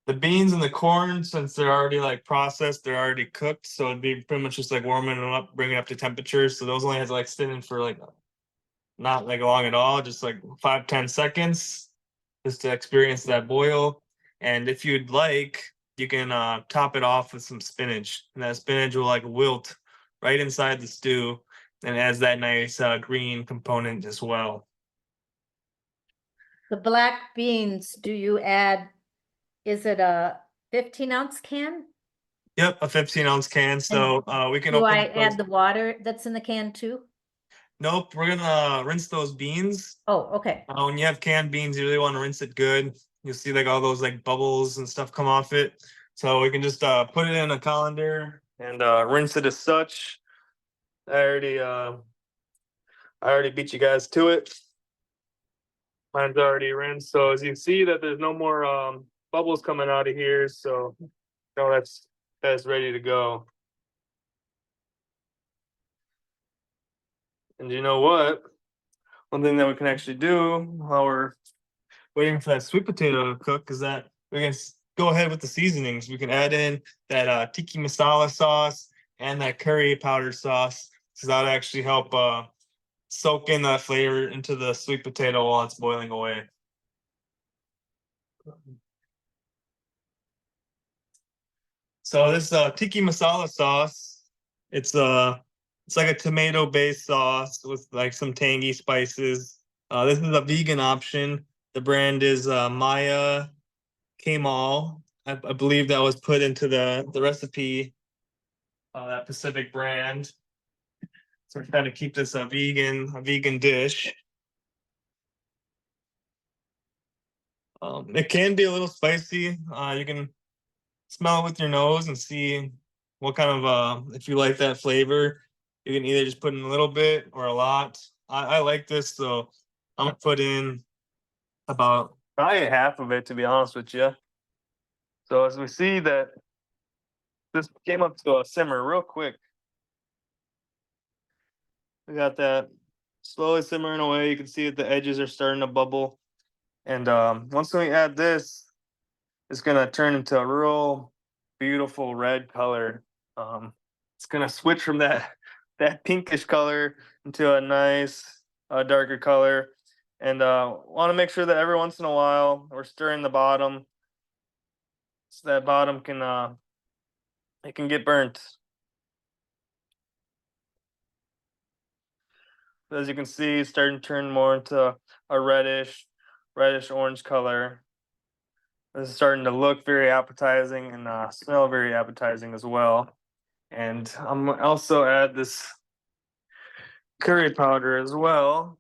the beans and the corn, since they're already like processed, they're already cooked. So it'd be pretty much just like warming them up, bringing it up to temperature. So those only have to like sit in for like not like long at all, just like 5-10 seconds, just to experience that boil. And if you'd like, you can top it off with some spinach, and that spinach will like wilt right inside the stew and adds that nice green component as well. The black beans, do you add, is it a 15-ounce can? Yep, a 15-ounce can. So we can Do open I add the water that's in the can too? Nope, we're gonna rinse those beans. Oh, okay. When you have canned beans, you really want to rinse it good. You'll see like all those like bubbles and stuff come off it. So we can just put it in a colander and rinse it as such. I already beat you guys to it. Mine's already rinsed. So as you can see that there's no more bubbles coming out of here. So no, that's ready to go. And you know what? One thing that we can actually do while we're waiting for that sweet potato to cook is that we can go ahead with the seasonings. We can add in that tikka masala sauce and that curry powder sauce. So that'll actually help soak in that flavor into the sweet potato while it's boiling away. So this tikka masala sauce, it's like a tomato-based sauce with like some tangy spices. This is a vegan option. The brand is Maya Kaimal. I believe that was put into the recipe, that Pacific brand. So we're trying to keep this a vegan dish. It can be a little spicy. You can smell it with your nose and see what kind of if you like that flavor. You can either just put in a little bit or a lot. I like this, so I'm gonna put in about probably half of it, to be honest with you. So as we see that this came up to a simmer real quick. We got that slowly simmering away. You can see that the edges are starting to bubble. And once we add this, it's gonna turn into a real beautiful red color. It's gonna switch from that pinkish color into a nice darker color. And want to make sure that every once in a while we're stirring the bottom, so that bottom can it can get burnt. As you can see, it's starting to turn more into a reddish orange color. This is starting to look very appetizing and smell very appetizing as well. And I'm gonna also add this curry powder as well.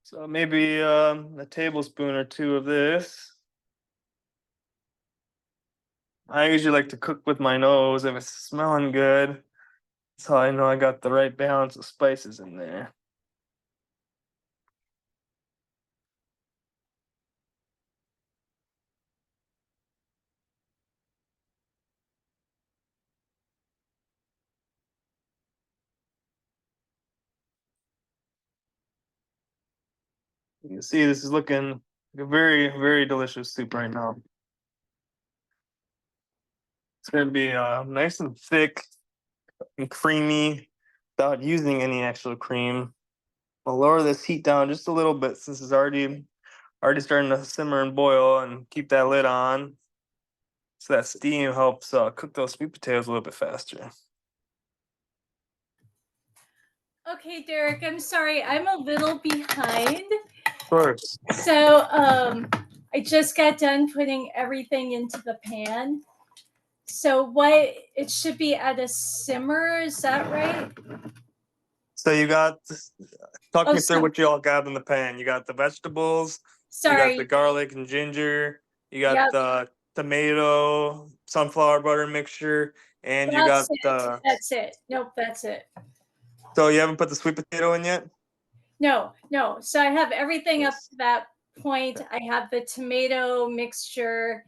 So maybe a tablespoon or two of this. I usually like to cook with my nose if it's smelling good. That's how I know I got the right balance of spices in there. You can see this is looking like a very, very delicious soup right now. It's going to be nice and thick and creamy without using any actual cream. I'll lower this heat down just a little bit since it's already starting to simmer and boil, and keep that lid on so that steam helps cook those sweet potatoes a little bit faster. Okay, Derek, I'm sorry. I'm a little behind. Of course. So I just got done putting everything into the pan. So what it should be at a simmer, is that right? So you got talk Oh, me through so- what you all got in the pan. You got the vegetables, you got Sorry. the garlic and ginger, you got Yep. the tomato, sunflower butter mixture, and you got the. That's it. Nope, that's it. So you haven't put the sweet potato in yet? No. So I have everything up to that point. I have the tomato mixture.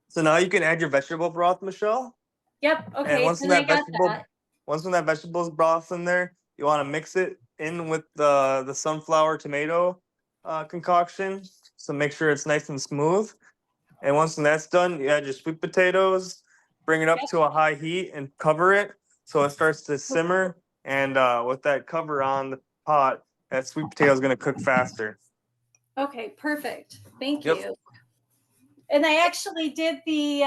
So now you can add your vegetable broth, Michelle. Yep. Okay. And once Then that I got vegetable, that. once when that vegetables broth in there, you want to mix it in with the sunflower tomato concoction. So make sure it's nice and smooth. And once that's done, you add your sweet potatoes, bring it up to a high heat and cover it so it starts to simmer. And with that cover on the pot, that sweet potato is going to cook faster. Okay. Perfect. Thank Yep. you. And I actually did the,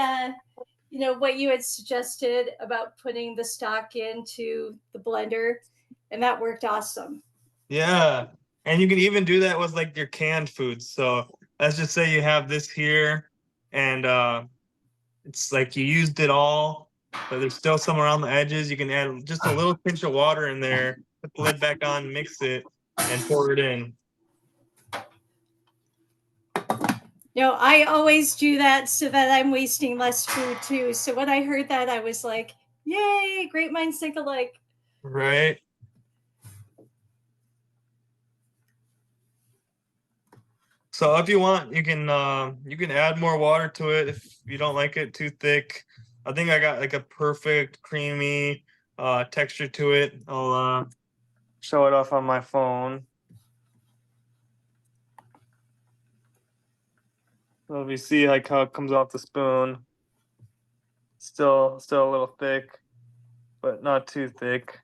what you had suggested about putting the stock into the blender, and that worked awesome. Yeah. And you can even do that with like your canned foods. So let's just say you have this here and it's like you used it all but there's still some around the edges. You can add just a little pinch of water in there, put the lid back on, mix it, and pour it in. No, I always do that so that I'm wasting less food too. So when I heard that, I was like, yay, great minds think alike. Right. So if you want, you can add more water to it if you don't like it too thick. I think I got like a perfect creamy texture to it. I'll show it off on my phone. So if you see like how it comes off the spoon, still a little thick, but not too thick.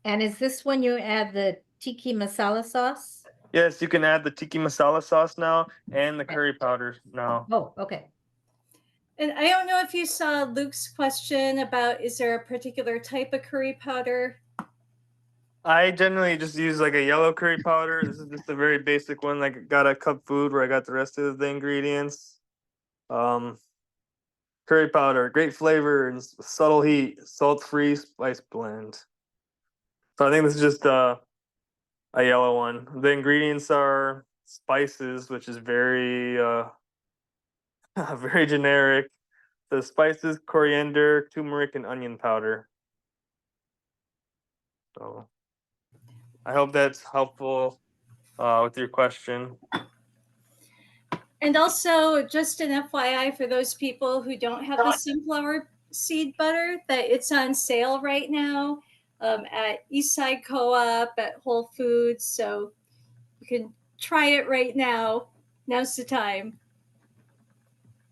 And is this when you add the tiki masala sauce? Yes, you can add the tiki masala sauce now and the curry powder now. Oh, okay. And I don't know if you saw Luke's question about is there a particular type of curry powder? I generally just use like a yellow curry powder. This is just a very basic one. Like got a cup food where I got the rest of the ingredients. Curry powder, great flavor and subtle heat, salt-free spice blend. So I think this is just a yellow one. The ingredients are spices, which is very very generic. The spices, coriander, turmeric, and onion powder. So I hope that's helpful with your question. And also, just an FYI for those people who don't have the sunflower seed butter, that it's on sale right now at Eastside Co-op, at Whole Foods. So you can try it right now. Now's the time.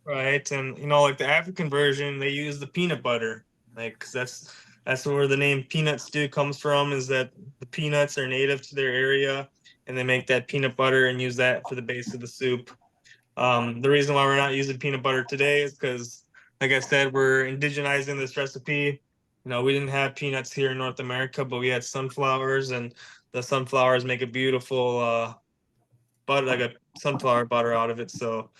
Right, and like the African version, they use the peanut butter, like 'cause that's where the name peanut stew comes from. Is that the peanuts are native to their area, and they make that peanut butter and use that for the base of the soup. The reason why we're not using peanut butter today is because, like I said, we're indigenizing this recipe. We didn't have peanuts here in North America, but we had sunflowers, and the sunflowers make a beautiful butter, like a sunflower butter out of it. So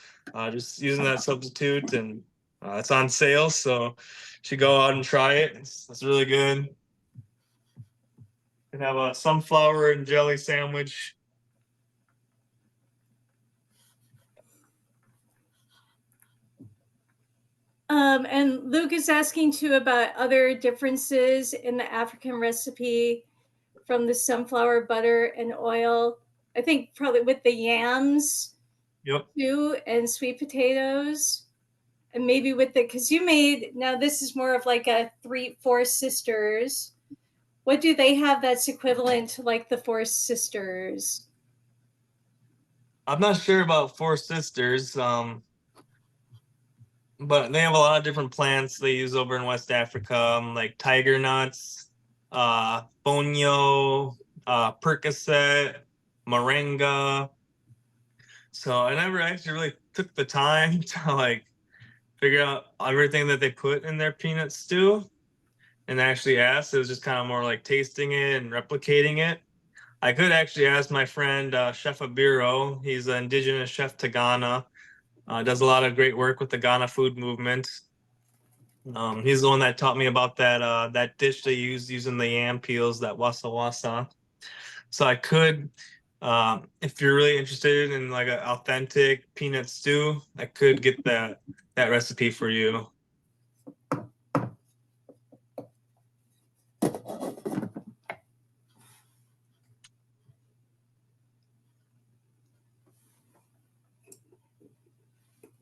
just using that substitute, and it's on sale, so you should go out and try it. It's really good. You can have a sunflower and jelly sandwich. And Luke is asking too about other differences in the African recipe from the sunflower butter and oil. I think probably with the yams Yep. too, and sweet potatoes. And maybe with the, because you made, now this is more of like a four sisters. What do they have that's equivalent to like the Four Sisters? I'm not sure about Four Sisters, but they have a lot of different plants they use over in West Africa, like tiger nuts, fonio, Percocet, moringa. So I never actually really took the time to like figure out everything that they put in their peanut stew and actually ask. It was just kind of more like tasting it and replicating it. I could actually ask my friend Chef Abiro. He's an indigenous chef to Ghana. Does a lot of great work with the Ghana food movement. He's the one that taught me about that dish they use using the yam peels, that wasa wasa. So I could, if you're really interested in like an authentic peanut stew, I could get that recipe for you.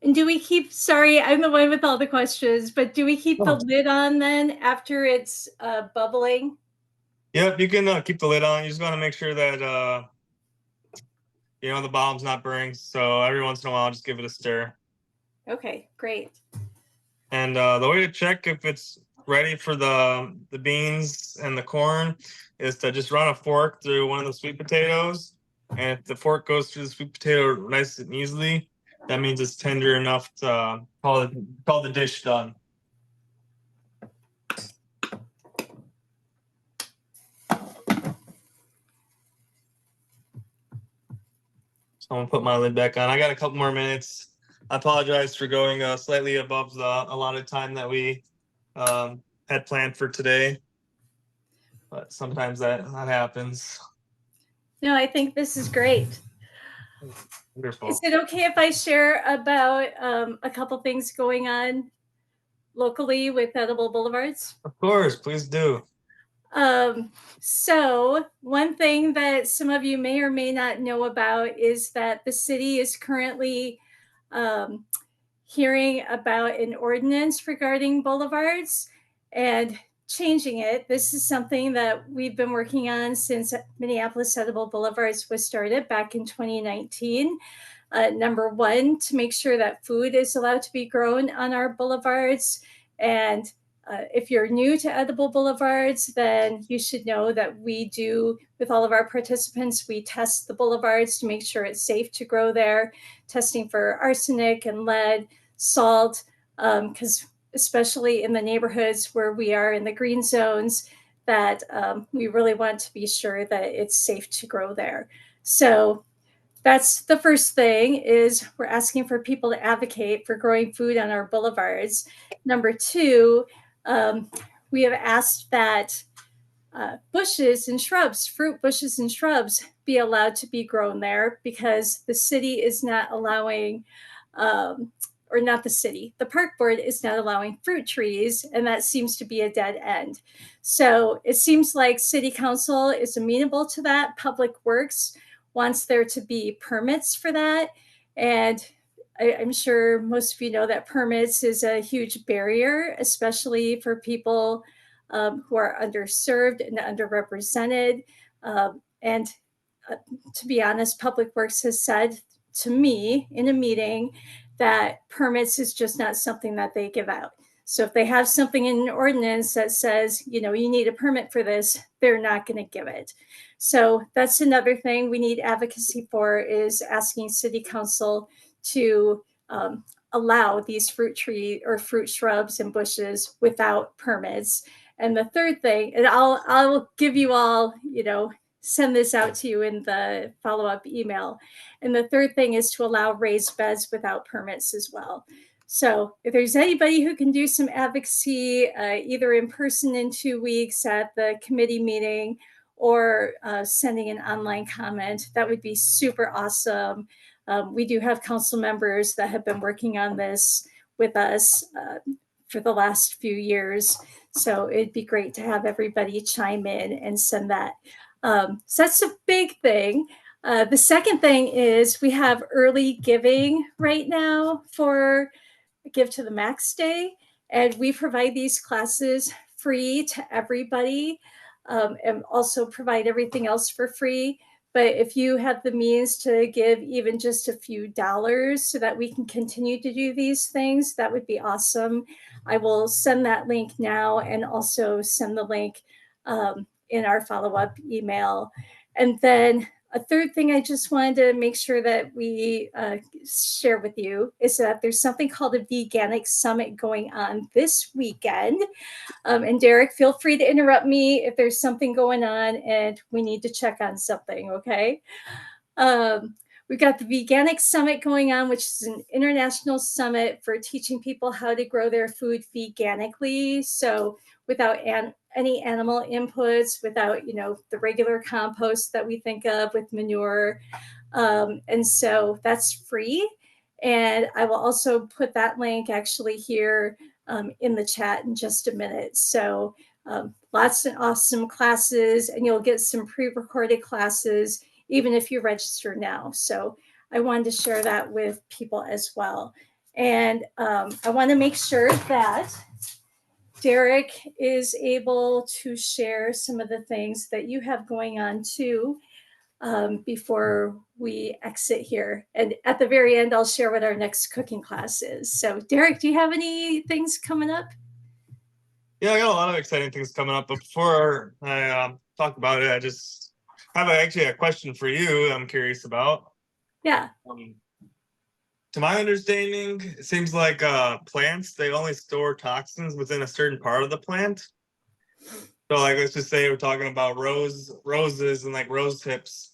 And do we keep, sorry, I'm the one with all the questions, but do we keep the lid on then after it's bubbling? Yep, you can keep the lid on. You just want to make sure that the bottom's not burning. So every once in a while, just give it a stir. Okay, great. And the way to check if it's ready for the beans and the corn is to just run a fork through one of the sweet potatoes. And if the fork goes through the sweet potato nice and easily, that means it's tender enough to call the dish done. So I'm gonna put my lid back on. I got a couple more minutes. I apologize for going slightly above the allotted time that we had planned for today, but sometimes that happens. No, I think this is great. Wonderful. Is it okay if I share about a couple things going on locally with Edible Boulevards? Of course, please do. So one thing that some of you may or may not know about is that the city is currently hearing about an ordinance regarding boulevards and changing it. This is something that we've been working on since Minneapolis Edible Boulevards was started back in 2019. Number one, to make sure that food is allowed to be grown on our boulevards. And if you're new to Edible Boulevards, then you should know that we do, with all of our participants, we test the boulevards to make sure it's safe to grow there, testing for arsenic and lead, salt, because especially in the neighborhoods where we are in the green zones, that we really want to be sure that it's safe to grow there. So that's the first thing, is we're asking for people to advocate for growing food on our boulevards. Number two, we have asked that bushes and shrubs, fruit bushes and shrubs, be allowed to be grown there, because the city is not allowing, or not the city, the park board is not allowing fruit trees, and that seems to be a dead end. So it seems like city council is amenable to that. Public Works wants there to be permits for that. And I'm sure most of you know that permits is a huge barrier, especially for people who are underserved and underrepresented. And to be honest, Public Works has said to me in a meeting that permits is just not something that they give out. So if they have something in an ordinance that says, you know, you need a permit for this, they're not going to give it. So that's another thing we need advocacy for, is asking city council to allow these fruit tree or fruit shrubs and bushes without permits. And the third thing, and I'll give you all, you know, send this out to you in the follow-up email. And the third thing is to allow raised beds without permits as well. So if there's anybody who can do some advocacy, either in person in 2 weeks at the committee meeting, or sending an online comment, that would be super awesome. We do have council members that have been working on this with us for the last few years. So it'd be great to have everybody chime in and send that. So that's a big thing. The second thing is we have early giving right now for Give to the Max Day, and we provide these classes free to everybody, and also provide everything else for free. But if you have the means to give even just a few dollars so that we can continue to do these things, that would be awesome. I will send that link now, and also send the link in our follow-up email. And then a third thing I just wanted to make sure that we share with you is that there's something called a Veganic Summit going on this weekend. And Derek, feel free to interrupt me if there's something going on and we need to check on something, okay? We've got the Veganic Summit going on, which is an international summit for teaching people how to grow their food veganically. So without any animal inputs, without, you know, the regular compost that we think of with manure. And so that's free. And I will also put that link actually here in the chat in just a minute. So lots of awesome classes, and you'll get some pre-recorded classes even if you register now. So I wanted to share that with people as well. And I want to make sure that Derek is able to share some of the things that you have going on too before we exit here. And at the very end, I'll share what our next cooking class is. So Derek, do you have any things coming up? Yeah, I got a lot of exciting things coming up. But before I talk about it, I just have actually a question for you I'm curious about. Yeah. To my understanding, it seems like plants, they only store toxins within a certain part of the plant. So like, let's just say we're talking about roses and like rose hips.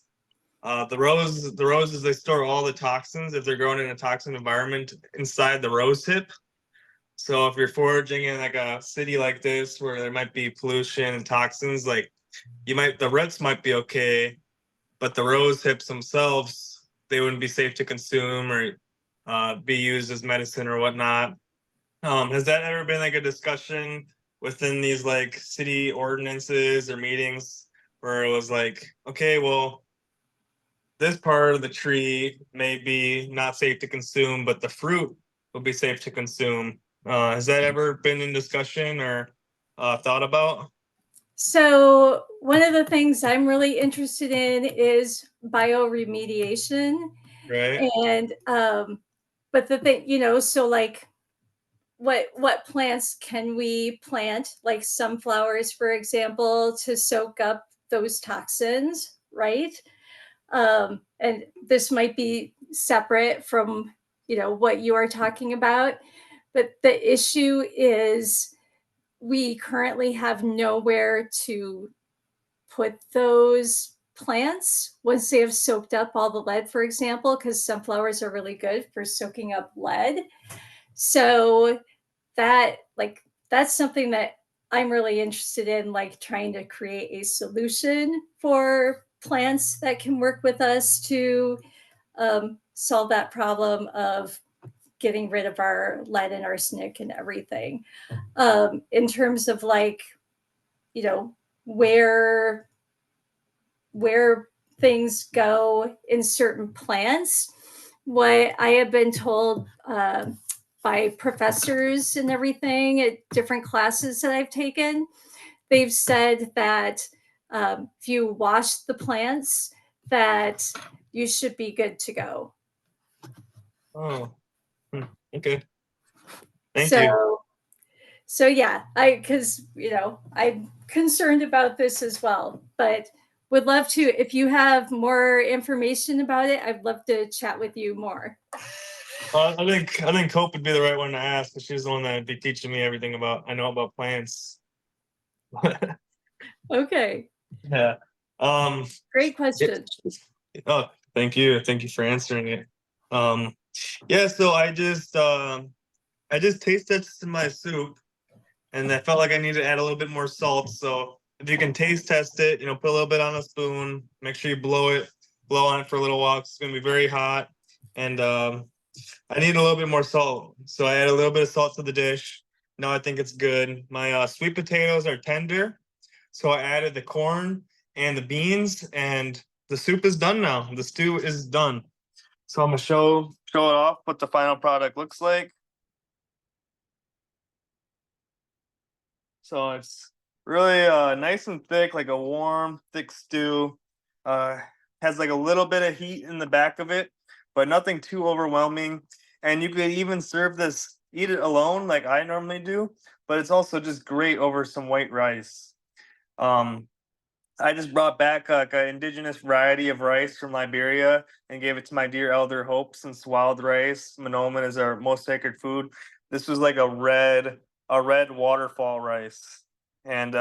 The roses, they store all the toxins if they're grown in a toxin environment inside the rose hip. So if you're foraging in like a city like this where there might be pollution and toxins, like the roots might be okay, but the rose hips themselves, they wouldn't be safe to consume or be used as medicine or whatnot. Has that ever been like a discussion within these like city ordinances or meetings where it was like, okay, well, this part of the tree may be not safe to consume, but the fruit will be safe to consume. Has that ever been in discussion or thought about? So one of the things I'm really interested in is bioremediation. Right. And but the thing, so like what plants can we plant, like sunflowers, for example, to soak up those toxins, right? And this might be separate from what you are talking about, but the issue is we currently have nowhere to put those plants once they have soaked up all the lead, for example, because sunflowers are really good for soaking up lead. So that's something that I'm really interested in, like trying to create a solution for plants that can work with us to solve that problem of getting rid of our lead and arsenic and everything. In terms of like, you know, where things go in certain plants, what I have been told by professors and everything at different classes that I've taken, they've said that if you wash the plants, that you should be good to go. Oh, okay. Thank so, you. So yeah, because I'm concerned about this as well, but would love to, if you have more information about it, I'd love to chat with you more. I think Hope would be the right one to ask because she's the one that would be teaching me everything I know about plants. Okay. Yeah. Great question. Oh, thank you. Thank you for answering it. Yeah, so I just taste tested my soup and I felt like I needed to add a little bit more salt. So if you can taste test it, put a little bit on a spoon, make sure you blow on it for a little while. It's gonna be very hot. And I need a little bit more salt. So I add a little bit of salt to the dish. Now I think it's good. My sweet potatoes are tender. So I added the corn and the beans and the soup is done now. The stew is done. So I'm gonna show it off what the final product looks like. So it's really nice and thick, like a warm, thick stew. Has like a little bit of heat in the back of it, but nothing too overwhelming. And you could even serve this, eat it alone like I normally do, but it's also just great over some white rice. I just brought back like an indigenous variety of rice from Liberia and gave it to my dear elder Hope since wild rice, monoman, is our most sacred food. This was like a red waterfall rice. And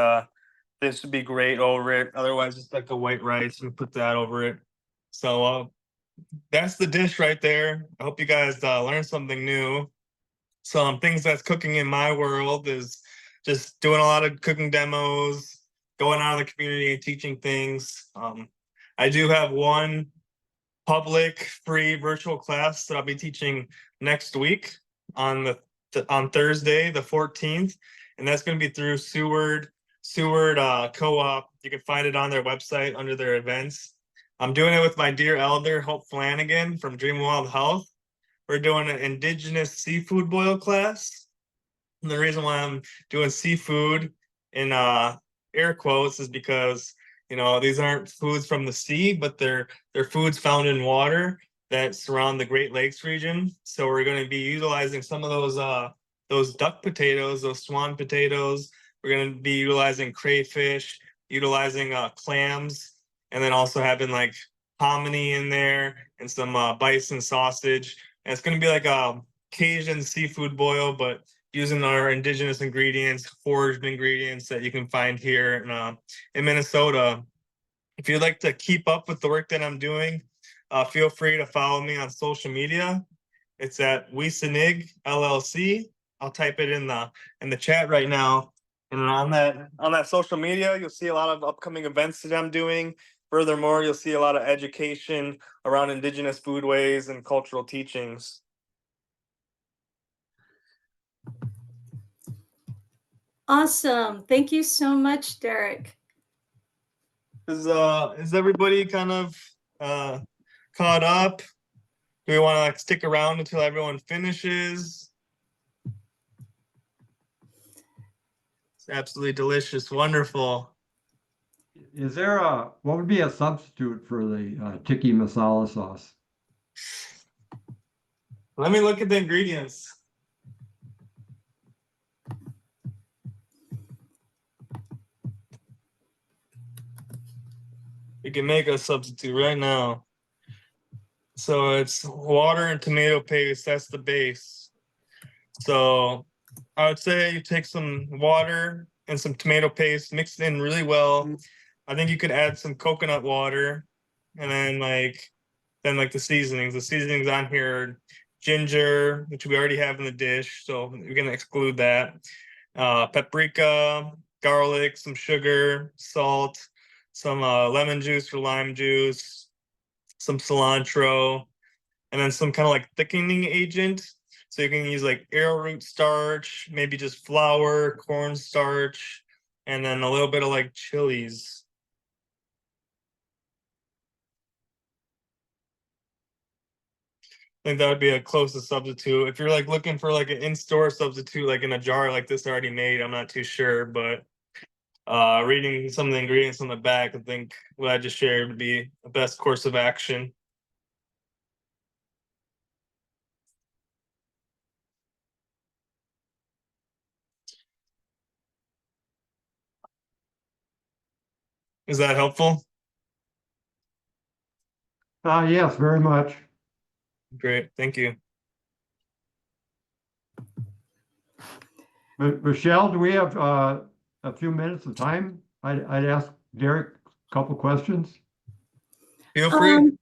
this would be great over it. Otherwise, just like a white rice and put that over it. So that's the dish right there. I hope you guys learned something new. Some things that's cooking in my world is just doing a lot of cooking demos, going out in the community and teaching things. I do have one public free virtual class that I'll be teaching next week on Thursday, the 14th, and that's going to be through Seward Co-op. You can find it on their website under their events. I'm doing it with my dear elder Hope Flanagan from Dream Wild Health. We're doing an indigenous seafood boil class. And the reason why I'm doing seafood in air quotes is because these aren't foods from the sea, but they're foods found in water that surround the Great Lakes region. So we're going to be utilizing some of those duck potatoes, those swan potatoes. We're going to be utilizing crayfish, utilizing clams, and then also having like hominy in there and some bison sausage. And it's going to be like a Cajun seafood boil, but using our indigenous ingredients, foraged ingredients that you can find here in Minnesota. If you'd like to keep up with the work that I'm doing, feel free to follow me on social media. It's at Wiesnig LLC. I'll type it in the chat right now. And on that social media, you'll see a lot of upcoming events that I'm doing. Furthermore, you'll see a lot of education around indigenous foodways and cultural teachings. Awesome. Thank you so much, Derek. Is everybody kind of caught up? Do we want to like stick around until everyone finishes? It's absolutely delicious, wonderful. Is there what would be a substitute for the tikka masala sauce? Let me look at the ingredients. We can make a substitute right now. So it's water and tomato paste, that's the base. So I would say you take some water and some tomato paste, mix it in really well. I think you could add some coconut water, and then the seasonings. The seasonings on here are ginger, which we already have in the dish, so we're gonna exclude that. Paprika, garlic, some sugar, salt, some lemon juice or lime juice, some cilantro, and then some kind of like thickening agent. So you can use like arrowroot starch, maybe just flour, cornstarch, and then a little bit of like chilies. I think that would be a closest substitute. If you're like looking for like an in-store substitute, like in a jar like this already made, I'm not too sure, but reading some of the ingredients on the back, I think what I just shared would be the best course of action. Is that helpful? Yes, very much. Great, thank you. Michelle, do we have a few minutes of time? I'd ask Derek a couple questions. Feel free.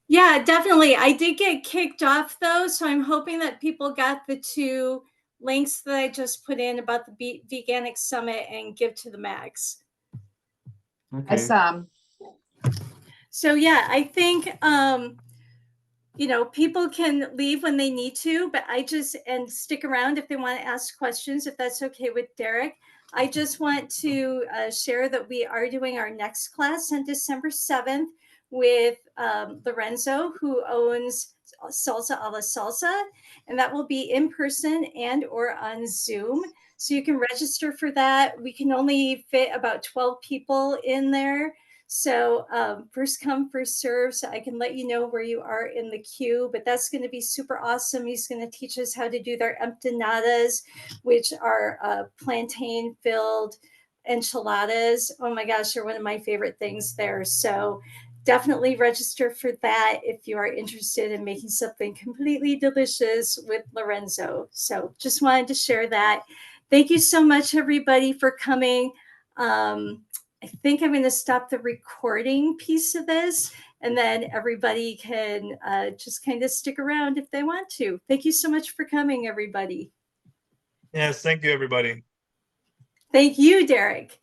Yeah, definitely. I did get kicked off though, so I'm hoping that people got the 2 links that I just put in about the Veganic Summit and Give to the Max. I Okay. saw 'em. So yeah, I think people can leave when they need to, but and stick around if they want to ask questions, if that's okay with Derek. I just want to share that we are doing our next class on December 7th with Lorenzo, who owns Salsa a la Salsa, and that will be in person and or on Zoom. So you can register for that. We can only fit about 12 people in there. So first come, first serve, so I can let you know where you are in the queue, but that's going to be super awesome. He's going to teach us how to do their empanadas, which are plantain-filled enchiladas. Oh my gosh, they're one of my favorite things there. So definitely register for that if you are interested in making something completely delicious with Lorenzo. So just wanted to share that. Thank you so much, everybody, for coming. I think I'm going to stop the recording piece of this, and then everybody can just kind of stick around if they want to. Thank you so much for coming, everybody. Yes, thank you, everybody. Thank you, Derek.